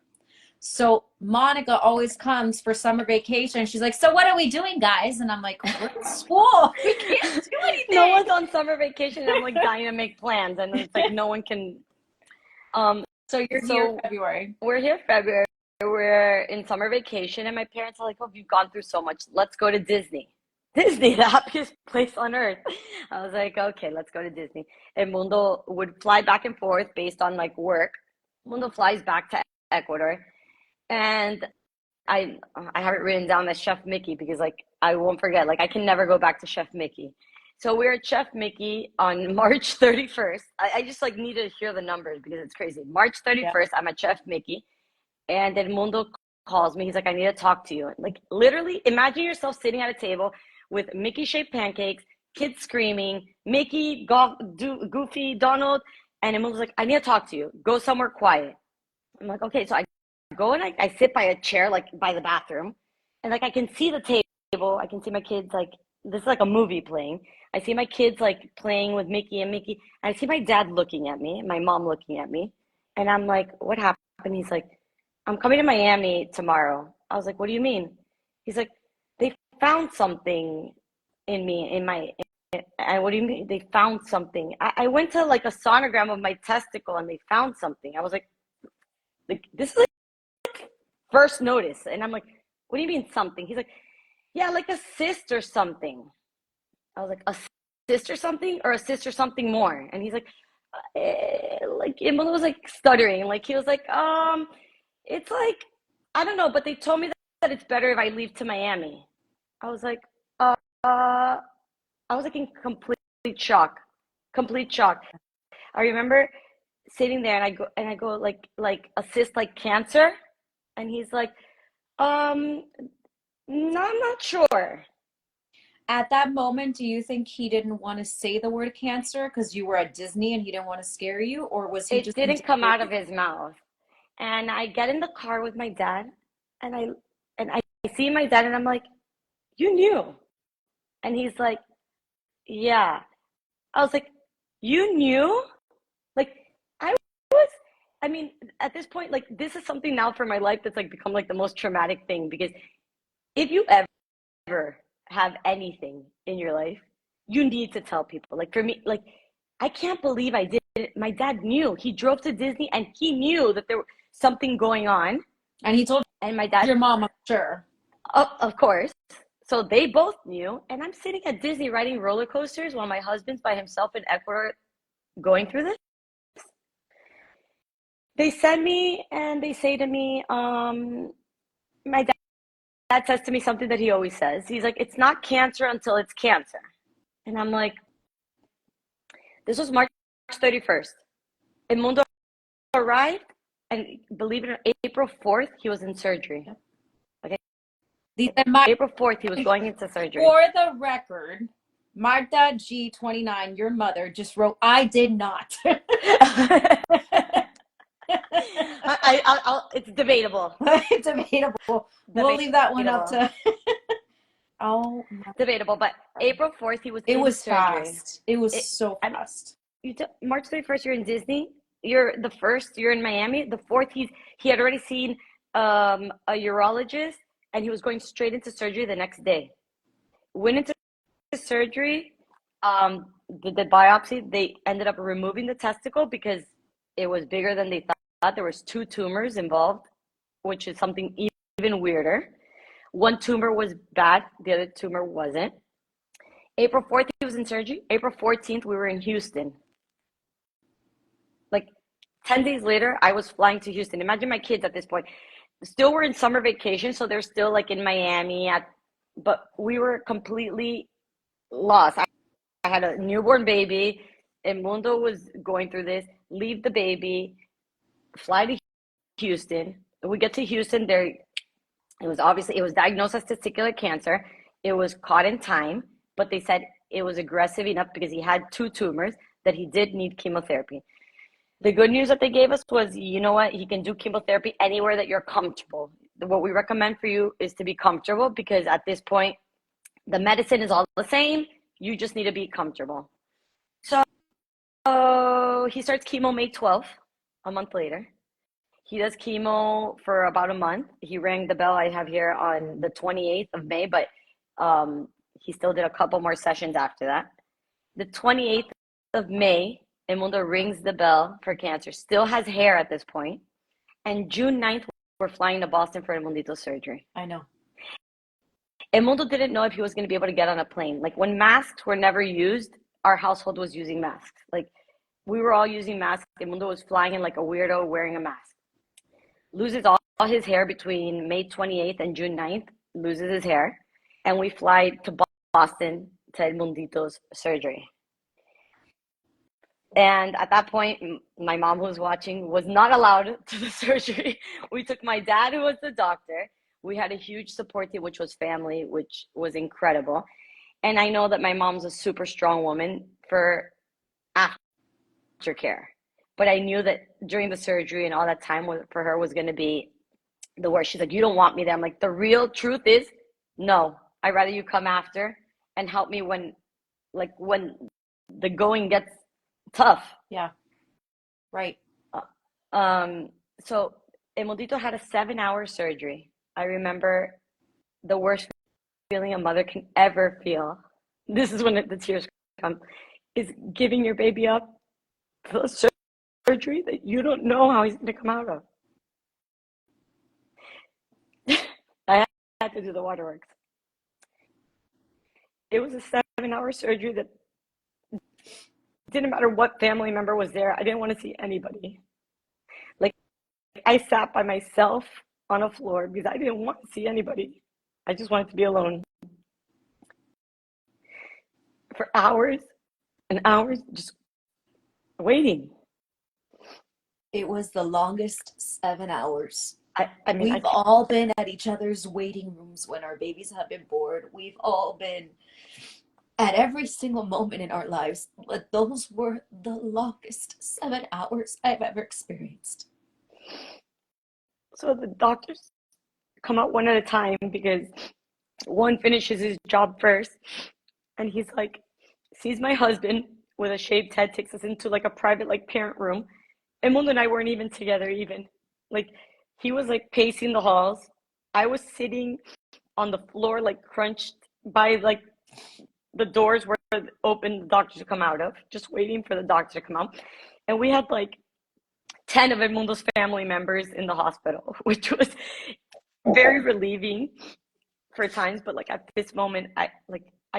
So Monica always comes for summer vacation. She's like, "So what are we doing, guys?" And I'm like, "We're at school. We can't do anything." No one's on summer vacation, and I'm like dying to make plans, and it's like no one can. So you're here February. We're here February. We're in summer vacation, and my parents are like, "Oh, you've gone through so much. Let's go to Disney." Disney, the happiest place on earth. I was like, "Okay, let's go to Disney." And Mundo would fly back and forth based on like work. Mundo flies back to Ecuador, and I have it written down as Chef Mickey because like I won't forget. Like I can never go back to Chef Mickey. So we're at Chef Mickey on March 31st. I just like need to hear the numbers because it's crazy. March 31st, I'm at Chef Mickey, and then Mundo calls me. He's like, "I need to talk to you." Like literally, imagine yourself sitting at a table with Mickey-shaped pancakes, kids screaming, Mickey, Goofy, Donald, and then Mundo's like, "I need to talk to you. Go somewhere quiet." I'm like, "Okay." So I go and I sit by a chair, like by the bathroom, and like I can see the table. I can see my kids like this is like a movie playing. I see my kids like playing with Mickey and Mickey. And I see my dad looking at me, my mom looking at me, and I'm like, "What happened?" He's like, "I'm coming to Miami tomorrow." I was like, "What do you mean?" He's like, "They found something in me, in my." And what do you mean? They found something. I went to like a sonogram of my testicle, and they found something. I was like this is like first notice, and I'm like, "What do you mean something?" He's like, "Yeah, like a cyst or something." I was like, "A cyst or something, or a cyst or something more?" And he's like, like Emil was like stuttering, like he was like, it's like I don't know, but they told me that it's better if I leave to Miami." I was like, I was like in complete shock, complete shock. I remember sitting there, and I go like a cyst like cancer, and he's like, no, I'm not sure. At that moment, do you think he didn't want to say the word cancer because you were at Disney and he didn't want to scare you, or was he It just didn't come out of his mouth. And I get in the car with my dad, and I see my dad, and I'm like, "You knew?" And he's like, "Yeah." I was like, "You knew?" Like I was I mean, at this point, like this is something now for my life that's like become like the most traumatic thing because if you ever have anything in your life, you need to tell people. Like for me, like I can't believe I did it. My dad knew. He drove to Disney and he knew that there was something going on. And he told And my dad, your mom, I'm sure. of course. So they both knew. And I'm sitting at Disney riding roller coasters while my husband's by himself in Ecuador going through this. They send me and they say to me, my dad says to me something that he always says. He's like, "It's not cancer until it's cancer." And I'm like, this was March 31st. And Mundo arrived, and believe it or not, April 4th, he was in surgery. Okay. April 4th, he was going into surgery. For the record, Marta G29, your mother, just wrote, "I did not." It's debatable. Debatable. We'll leave that one up to. Oh, debatable. But April 4th, he was in surgery. Fast. It was so fast. March 31st, you're in Disney. You're the first. You're in Miami. The fourth, he had already seen a urologist, and he was going straight into surgery the next day. Went into surgery. The biopsy. They ended up removing the testicle because It was bigger than they thought. There was 2 tumors involved, which is something even weirder. One tumor was bad, the other tumor wasn't. April 4th, he was in surgery. April 14th, we were in Houston. Like 10 days later, I was flying to Houston. Imagine my kids at this point. Still were in summer vacation, so they're still like in Miami, but we were completely lost. I had a newborn baby. And Mundo was going through this. Leave the baby, fly to Houston. We get to Houston. It was diagnosed as testicular cancer. It was caught in time, but they said it was aggressive enough because he had 2 tumors that he did need chemotherapy. The good news that they gave us was, you know what? He can do chemotherapy anywhere that you're comfortable. What we recommend for you is to be comfortable, because at this point, the medicine is all the same. You just need to be comfortable. So he starts chemo May 12th, a month later. He does chemo for about a month. He rang the bell I have here on the 28th of May, but he still did a couple more sessions after that. The 28th of May, Emundo rings the bell for cancer. Still has hair at this point. And June 9th, we're flying to Boston for Emundito's surgery. I know. Emundo didn't know if he was going to be able to get on a plane. Like, when masks were never used, our household was using masks. Like, we were all using masks. Emundo was flying in like a weirdo wearing a mask. Loses all his hair between May 28th and June 9th. Loses his hair. And we fly to Boston to Emundito's surgery. And at that point, my mom, who was watching, was not allowed to the surgery. We took my dad, who was the doctor. We had a huge support team, which was family, which was incredible. And I know that my mom's a super strong woman for aftercare. But I knew that during the surgery and all that time for her was going to be the worst. She's like, you don't want me there. I'm like, the real truth is, no, I'd rather you come after and help me when the going gets tough. Yeah. Right. So Emundito had a 7-hour surgery. I remember the worst feeling a mother can ever feel. This is when the tears come, is giving your baby up for a surgery that you don't know how he's going to come out of. I had to do the waterworks. It was a 7-hour surgery that didn't matter what family member was there. I didn't want to see anybody. Like, I sat by myself on a floor because I didn't want to see anybody. I just wanted to be alone. For hours and hours, just waiting. It was the longest 7 hours. I mean, we've all been at each other's waiting rooms when our babies have been born. We've all been at every single moment in our lives. But those were the longest 7 hours I've ever experienced. So the doctors come out one at a time because one finishes his job first. And he's like, sees my husband with a shaved head, takes us into like a private like parent room. And Mundo and I weren't even together even. Like, he was like pacing the halls. I was sitting on the floor, like crunched by like the doors where open the doctor to come out of, just waiting for the doctor to come out. And we had like 10 of Edmundo's family members in the hospital, which was very relieving for times. But like at this moment, I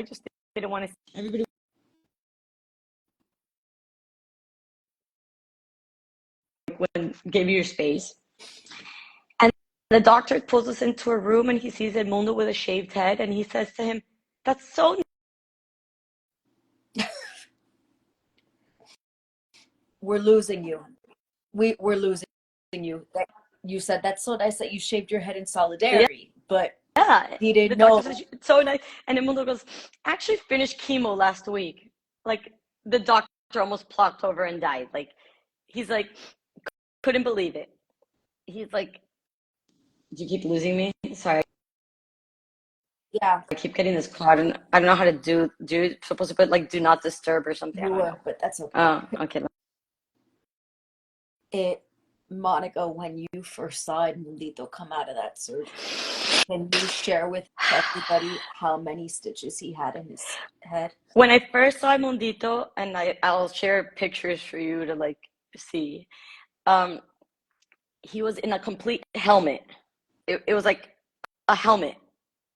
just didn't want to see everybody. When gave you your space. And the doctor pulls us into a room and he sees Edmundo with a shaved head and he says to him, "That's so..." We're losing you. We're losing you. You said that's so nice that you shaved your head in solidarity, yeah. But yeah, he didn't know. Says, it's so nice. And Edmundo goes, "I actually finished chemo last week." Like, the doctor almost plopped over and died. Like, he's like, couldn't believe it. He's like, "Do you keep losing me? Sorry." Yeah. I keep getting this card and I don't know how to do supposed to put like do not disturb or something. You were, but that's okay. Oh, okay. Monica, when you first saw Mundito come out of that surgery, can you share with everybody how many stitches he had in his head? When I first saw Mundito, and I'll share pictures for you to like see. Um, he was in a complete helmet. It was like a helmet.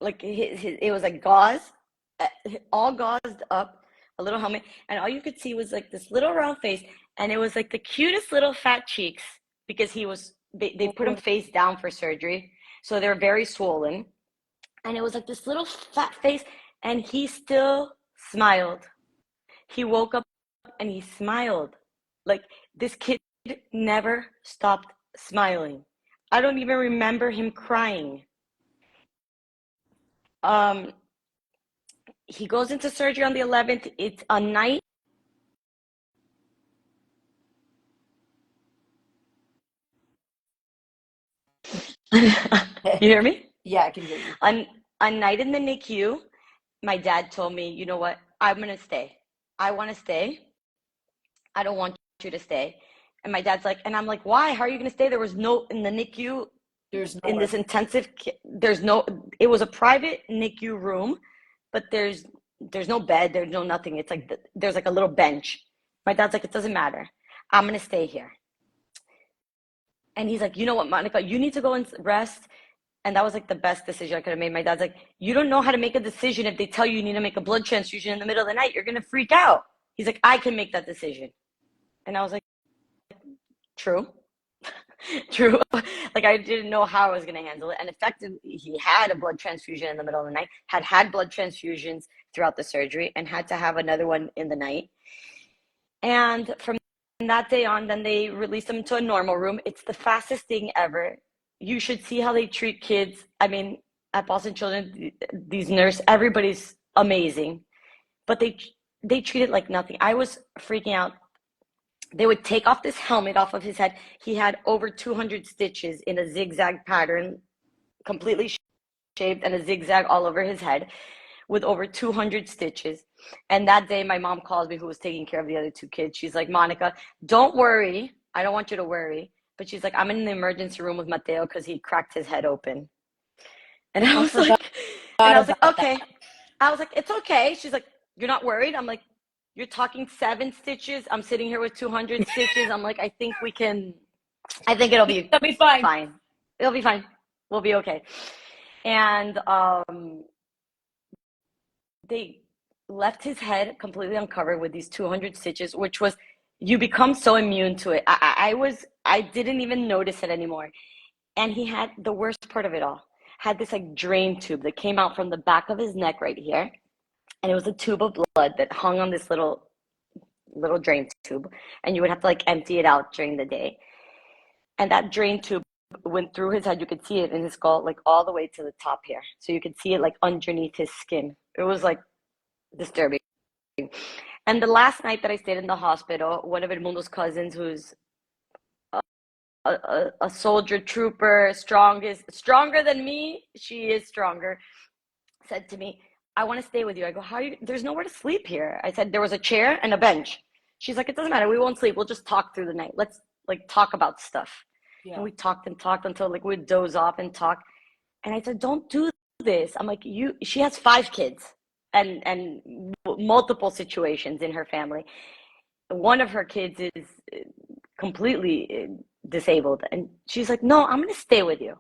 Like it was like gauze, uh, all gauzed up, a little helmet, and all you could see was like this little round face, and it was like the cutest little fat cheeks because they put him face down for surgery, so they're very swollen, and it was like this little fat face, and he still smiled. He woke up and he smiled. Like this kid never stopped smiling. I don't even remember him crying. Um, he goes into surgery on the 11th. It's a night. You hear me? Yeah, I can hear you. A night in the NICU, my dad told me, you know what? I'm going to stay. I want to stay. I don't want you to stay. And my dad's like, and I'm like, why? How are you going to stay? There was no, in the NICU, There's in nowhere. this intensive, there's no, it was a private NICU room, but there's no bed, there's no nothing. It's like, there's like a little bench. My dad's like, it doesn't matter. I'm going to stay here. And he's like, you know what, Monica, you need to go and rest. And that was like the best decision I could have made. My dad's like, you don't know how to make a decision if they tell you you need to make a blood transfusion in the middle of the night. You're going to freak out. He's like, I can make that decision. And I was like, true. True. Like I didn't know how I was going to handle it. And effectively, he had a blood transfusion in the middle of the night, had blood transfusions throughout the surgery, and had to have another one in the night. And from that day on, then they released him to a normal room. It's the fastest thing ever. You should see how they treat kids. I mean, at Boston Children, these nurses, everybody's amazing, but they treat it like nothing. I was freaking out. They would take off this helmet off of his head. He had over 200 stitches in a zigzag pattern, completely shaved, and a zigzag all over his head with over 200 stitches. And that day, my mom calls me, who was taking care of the other two kids. She's like, Monica, don't worry. I don't want you to worry. But she's like, I'm in the emergency room with Mateo because he cracked his head open. And I was like, okay. I was like, it's okay. She's like, you're not worried? I'm like, you're talking 7 stitches. I'm sitting here with 200 stitches. I'm like, I think it'll be fine. fine. It'll be fine. We'll be okay. And they left his head completely uncovered with these 200 stitches, which was, you become so immune to it. I didn't even notice it anymore. And he had the worst part of it all, had this like drain tube that came out from the back of his neck right here. And it was a tube of blood that hung on this little drain tube. And you would have to like empty it out during the day. And that drain tube went through his head. You could see it in his skull, like all the way to the top here. So you could see it like underneath his skin. It was like disturbing. And the last night that I stayed in the hospital, one of Edmundo's cousins, who's a soldier trooper, stronger than me, she is stronger, said to me, I want to stay with you. I go, how are you? There's nowhere to sleep here. I said, there was a chair and a bench. She's like, it doesn't matter. We won't sleep. We'll just talk through the night. Let's like talk about stuff. Yeah. And we talked and talked until like we'd doze off and talk. And I said, don't do this. I'm like, she has 5 kids and multiple situations in her family. One of her kids is completely disabled. And she's like, no, I'm going to stay with you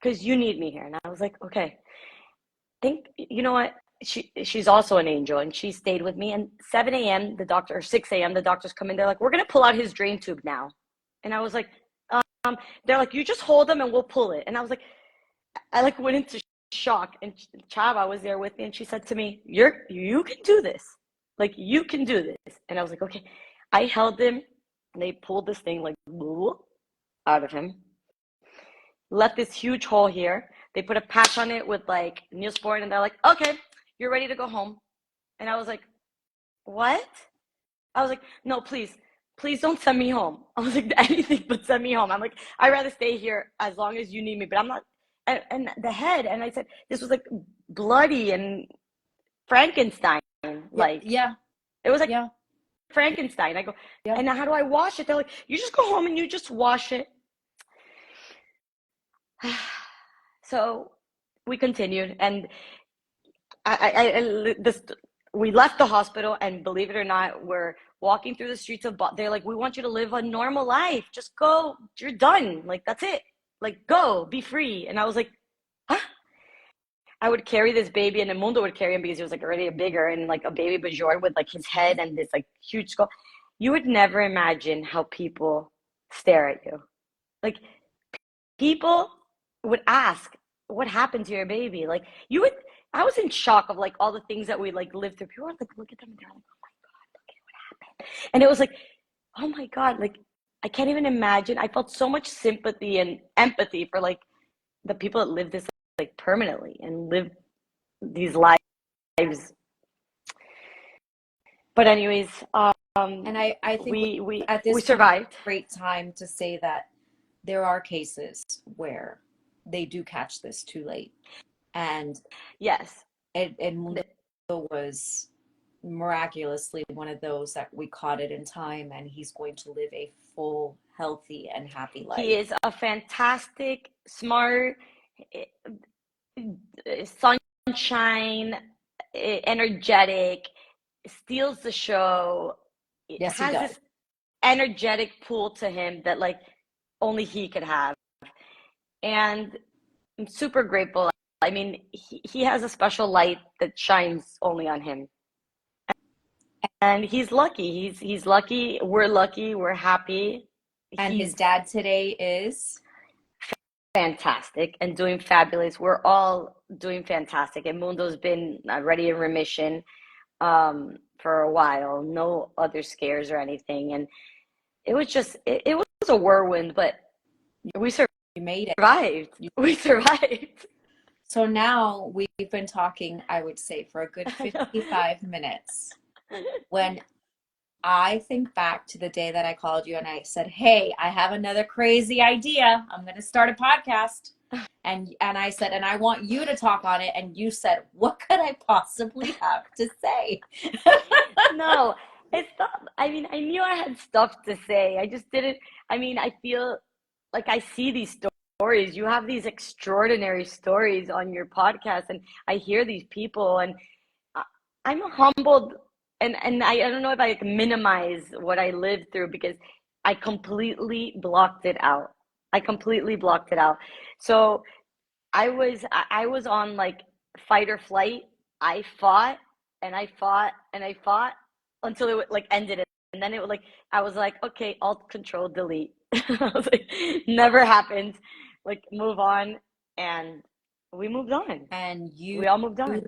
because you need me here. And I was like, okay. You know what? She's also an angel, and she stayed with me. And 7 a.m. or 6 a.m. the doctors come in. They're like, we're gonna pull out his drain tube now. And I was like, they're like, you just hold him and we'll pull it. And I was like, I like went into shock. And Chava was there with me, and she said to me, you can do this. Like you can do this. And I was like, okay. I held him, and they pulled this thing like out of him. Left this huge hole here. They put a patch on it with like Neosporin, and they're like, okay, you're ready to go home. And I was like, what? I was like, no, please don't send me home. I was like, anything but send me home. I'm like, I'd rather stay here as long as you need me, but I'm not. And the head, and I said, this was like bloody and Frankenstein. Like, yeah. It was like Frankenstein. I go, and how do I wash it? They're like, you just go home and you just wash it. So we continued, and we left the hospital, and believe it or not, we're walking through the streets of they're like, we want you to live a normal life. Just go. You're done. Like, that's it. Like, go, be free. And I was like, huh? I would carry this baby, and Mundo would carry him because he was like already bigger, and like a baby Bajor with like his head and this like huge skull. You would never imagine how people stare at you. Like, people would ask, what happened to your baby? Like, I was in shock of like all the things that we like lived through. People were like, look at them, and they're like, oh my God, look at what happened. And it was like, oh my God, like, I can't even imagine. I felt so much sympathy and empathy for like the people that live this like permanently and live these lives. But anyways, And I think we at this survived. Great time to say that there are cases where they do catch this too late. And yes, Mundo was miraculously one of those that we caught it in time, and he's going to live a full, healthy, and happy life. He is a fantastic, smart, sunshine, energetic, steals the show. Yes, has he does. this energetic pool to him that like only he could have. And I'm super grateful. I mean, he has a special light that shines only on him. And he's lucky. He's lucky. We're lucky. We're happy. And his dad today is fantastic and doing fabulous. We're all doing fantastic. And Mundo's been already in remission for a while. No other scares or anything. And it was just, it was a whirlwind, but we survived. You made it. We survived. So now we've been talking, I would say, for a good 55 minutes. When I think back to the day that I called you and I said, hey, I have another crazy idea. I'm going to start a podcast. And I said, and I want you to talk on it. And you said, what could I possibly have to say? No, it's not. I mean, I knew I had stuff to say. I just didn't. I mean, I feel like I see these stories. You have these extraordinary stories on your podcast, and I hear these people, and I'm humbled. And I don't know if I can minimize what I lived through because I completely blocked it out. So I was on like fight or flight. I fought and I fought and I fought until it like ended it. And then it was like, I was like, okay, alt control delete. I was like, never happened. Like, move on. And we moved on. And we all moved on.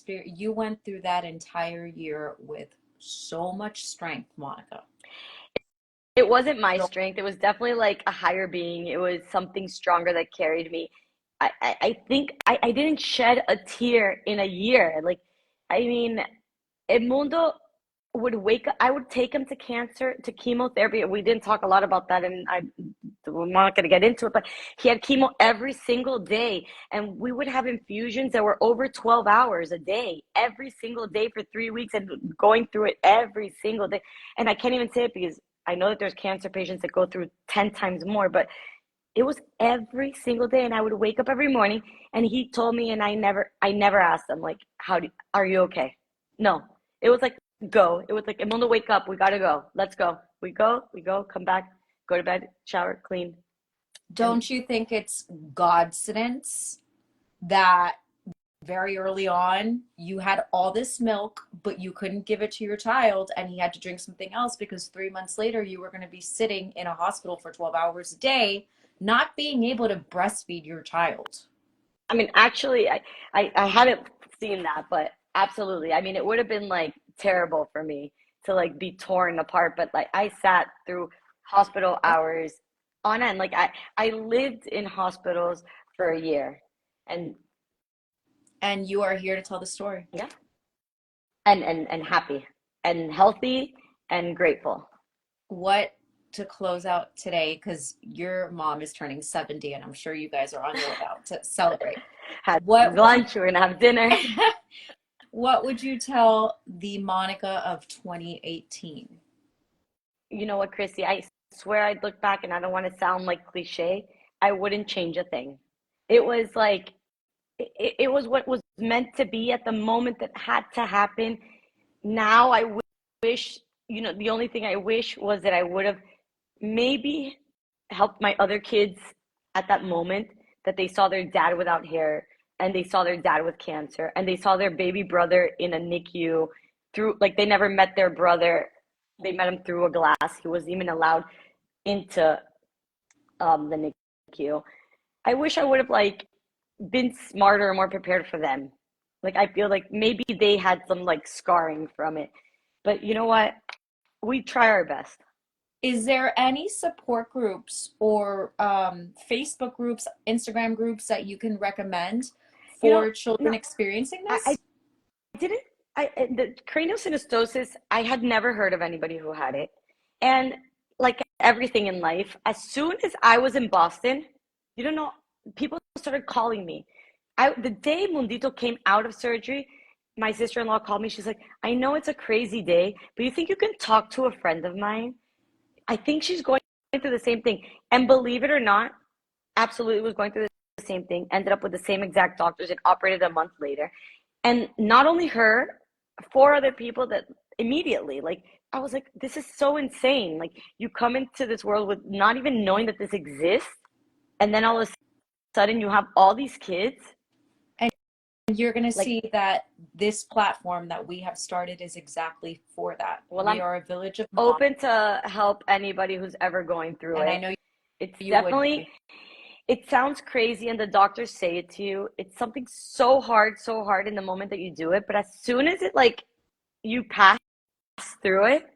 You went through that entire year with so much strength, Monica. It wasn't my strength. It was definitely like a higher being. It was something stronger that carried me. I think I didn't shed a tear in a year. Like, I mean, Edmundo would wake up. I would take him to chemotherapy. We didn't talk a lot about that, and I'm not going to get into it, but he had chemo every single day, and we would have infusions that were over 12 hours a day, every single day for 3 weeks, and going through it every single day. And I can't even say it because I know that there's cancer patients that go through 10 times more, but it was every single day. And I would wake up every morning, and he told me, and I never asked him, like, are you okay? No, it was like, go. It was like, Edmundo, wake up. We got to go. Let's go. We go, come back, go to bed, shower, clean. Don't you think it's Godsidence that very early on you had all this milk, but you couldn't give it to your child, and he had to drink something else because 3 months later you were going to be sitting in a hospital for 12 hours a day, not being able to breastfeed your child? I mean, actually, I haven't seen that, but absolutely. I mean, it would have been like terrible for me to like be torn apart, but like I sat through hospital hours on end. Like I lived in hospitals for a year, and you are here to tell the story. Yeah. And happy and healthy and grateful. What to close out today, because your mom is turning 70 and I'm sure you guys are on your way out to celebrate. Had lunch, we're gonna have dinner. What would you tell the Monica of 2018? You know what, Chrissy? I swear I'd look back, and I don't want to sound like cliche. I wouldn't change a thing. It was like, it was what was meant to be at the moment that had to happen. Now I wish the only thing I wish was that I would have maybe helped my other kids at that moment, that they saw their dad without hair, and they saw their dad with cancer, and they saw their baby brother in a NICU through, like, they never met their brother. They met him through a glass. He wasn't even allowed into the NICU. I wish I would have like been smarter and more prepared for them. Like, I feel like maybe they had some like scarring from it. But you know what? We try our best. Is there any support groups or Facebook groups, Instagram groups that you can recommend You know, for children no, experiencing I this? didn't. The craniosynostosis, I had never heard of anybody who had it. And like everything in life, as soon as I was in Boston, you don't know, people started calling me. The day Mundito came out of surgery, my sister-in-law called me. She's like, I know it's a crazy day, but you think you can talk to a friend of mine? I think she's going through the same thing. And believe it or not, absolutely was going through the same thing. Ended up with the same exact doctors and operated a month later. And not only her, four other people that immediately, like, I was like, this is so insane. Like, you come into this world with not even knowing that this exists. And then all of a sudden you have all these kids. And you're going to Like, see that this platform that we have started is exactly for that. well, We I'm are a village of moms, open to help anybody who's ever going through and I it. know It's you would definitely, be. it sounds crazy and the doctors say it to you. It's something so hard in the moment that you do it. But as soon as it, like, you pass through it,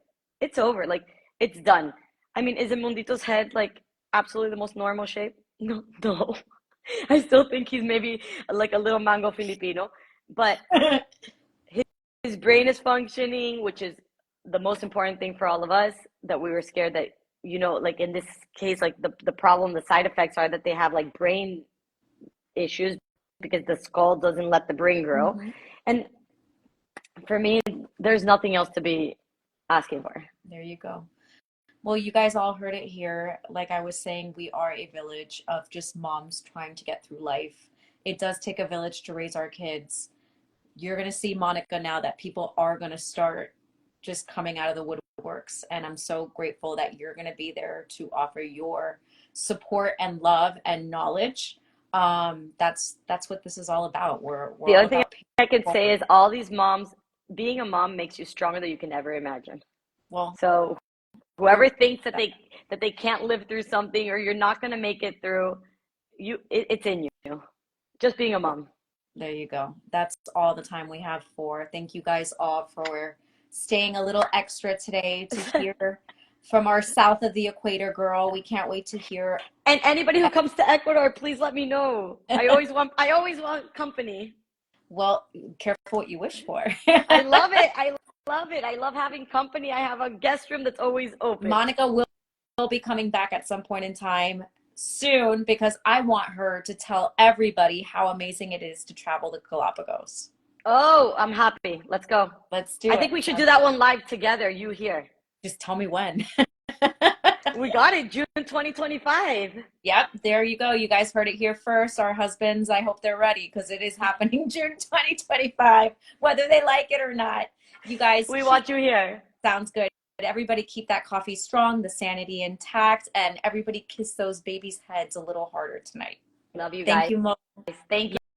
it's over. Like, it's done. I mean, is Mundito's head like absolutely the most normal shape? No, no. I still think he's maybe like a little mango Filipino, but his, his brain is functioning, which is the most important thing for all of us. That we were scared that, like in this case, like the problem, the side effects are that they have like brain issues because the skull doesn't let the brain grow. Mhm. And for me, there's nothing else to be asking for. There you go. Well, you guys all heard it here. Like I was saying, we are a village of just moms trying to get through life. It does take a village to raise our kids. You're going to see, Monica, now that people are going to start just coming out of the woodworks. And I'm so grateful that you're going to be there to offer your support and love and knowledge. That's what this is all about. We're The all other thing about paying I could it say forward. is all these moms, being a mom makes you stronger than you can ever imagine. Well, So we're whoever thinks that they can't live through something or you're not going to make it through, it's in you. Just being a mom. there you go. That's all the time we have for. Thank you guys all for staying a little extra today to hear from our south of the equator girl. We can't wait to hear. And anybody who comes to Ecuador, please let me know. I always want company. Well, careful what you wish for. I love it. I love it. I love having company. I have a guest room that's always open. Monica will be coming back at some point in time soon because I want her to tell everybody how amazing it is to travel the Galapagos. Oh, I'm happy. Let's go. Let's do I it. think we should do that one live together. You here. Just tell me when. We got it. June 2025. Yep, there you go. You guys heard it here first. Our husbands, I hope they're ready because it is happening June 2025, whether they like it or not. You guys, We want you here. sounds good. Everybody keep that coffee strong, the sanity intact, and everybody kiss those babies' heads a little harder tonight. Love you Thank guys. you, Mo. Thank you.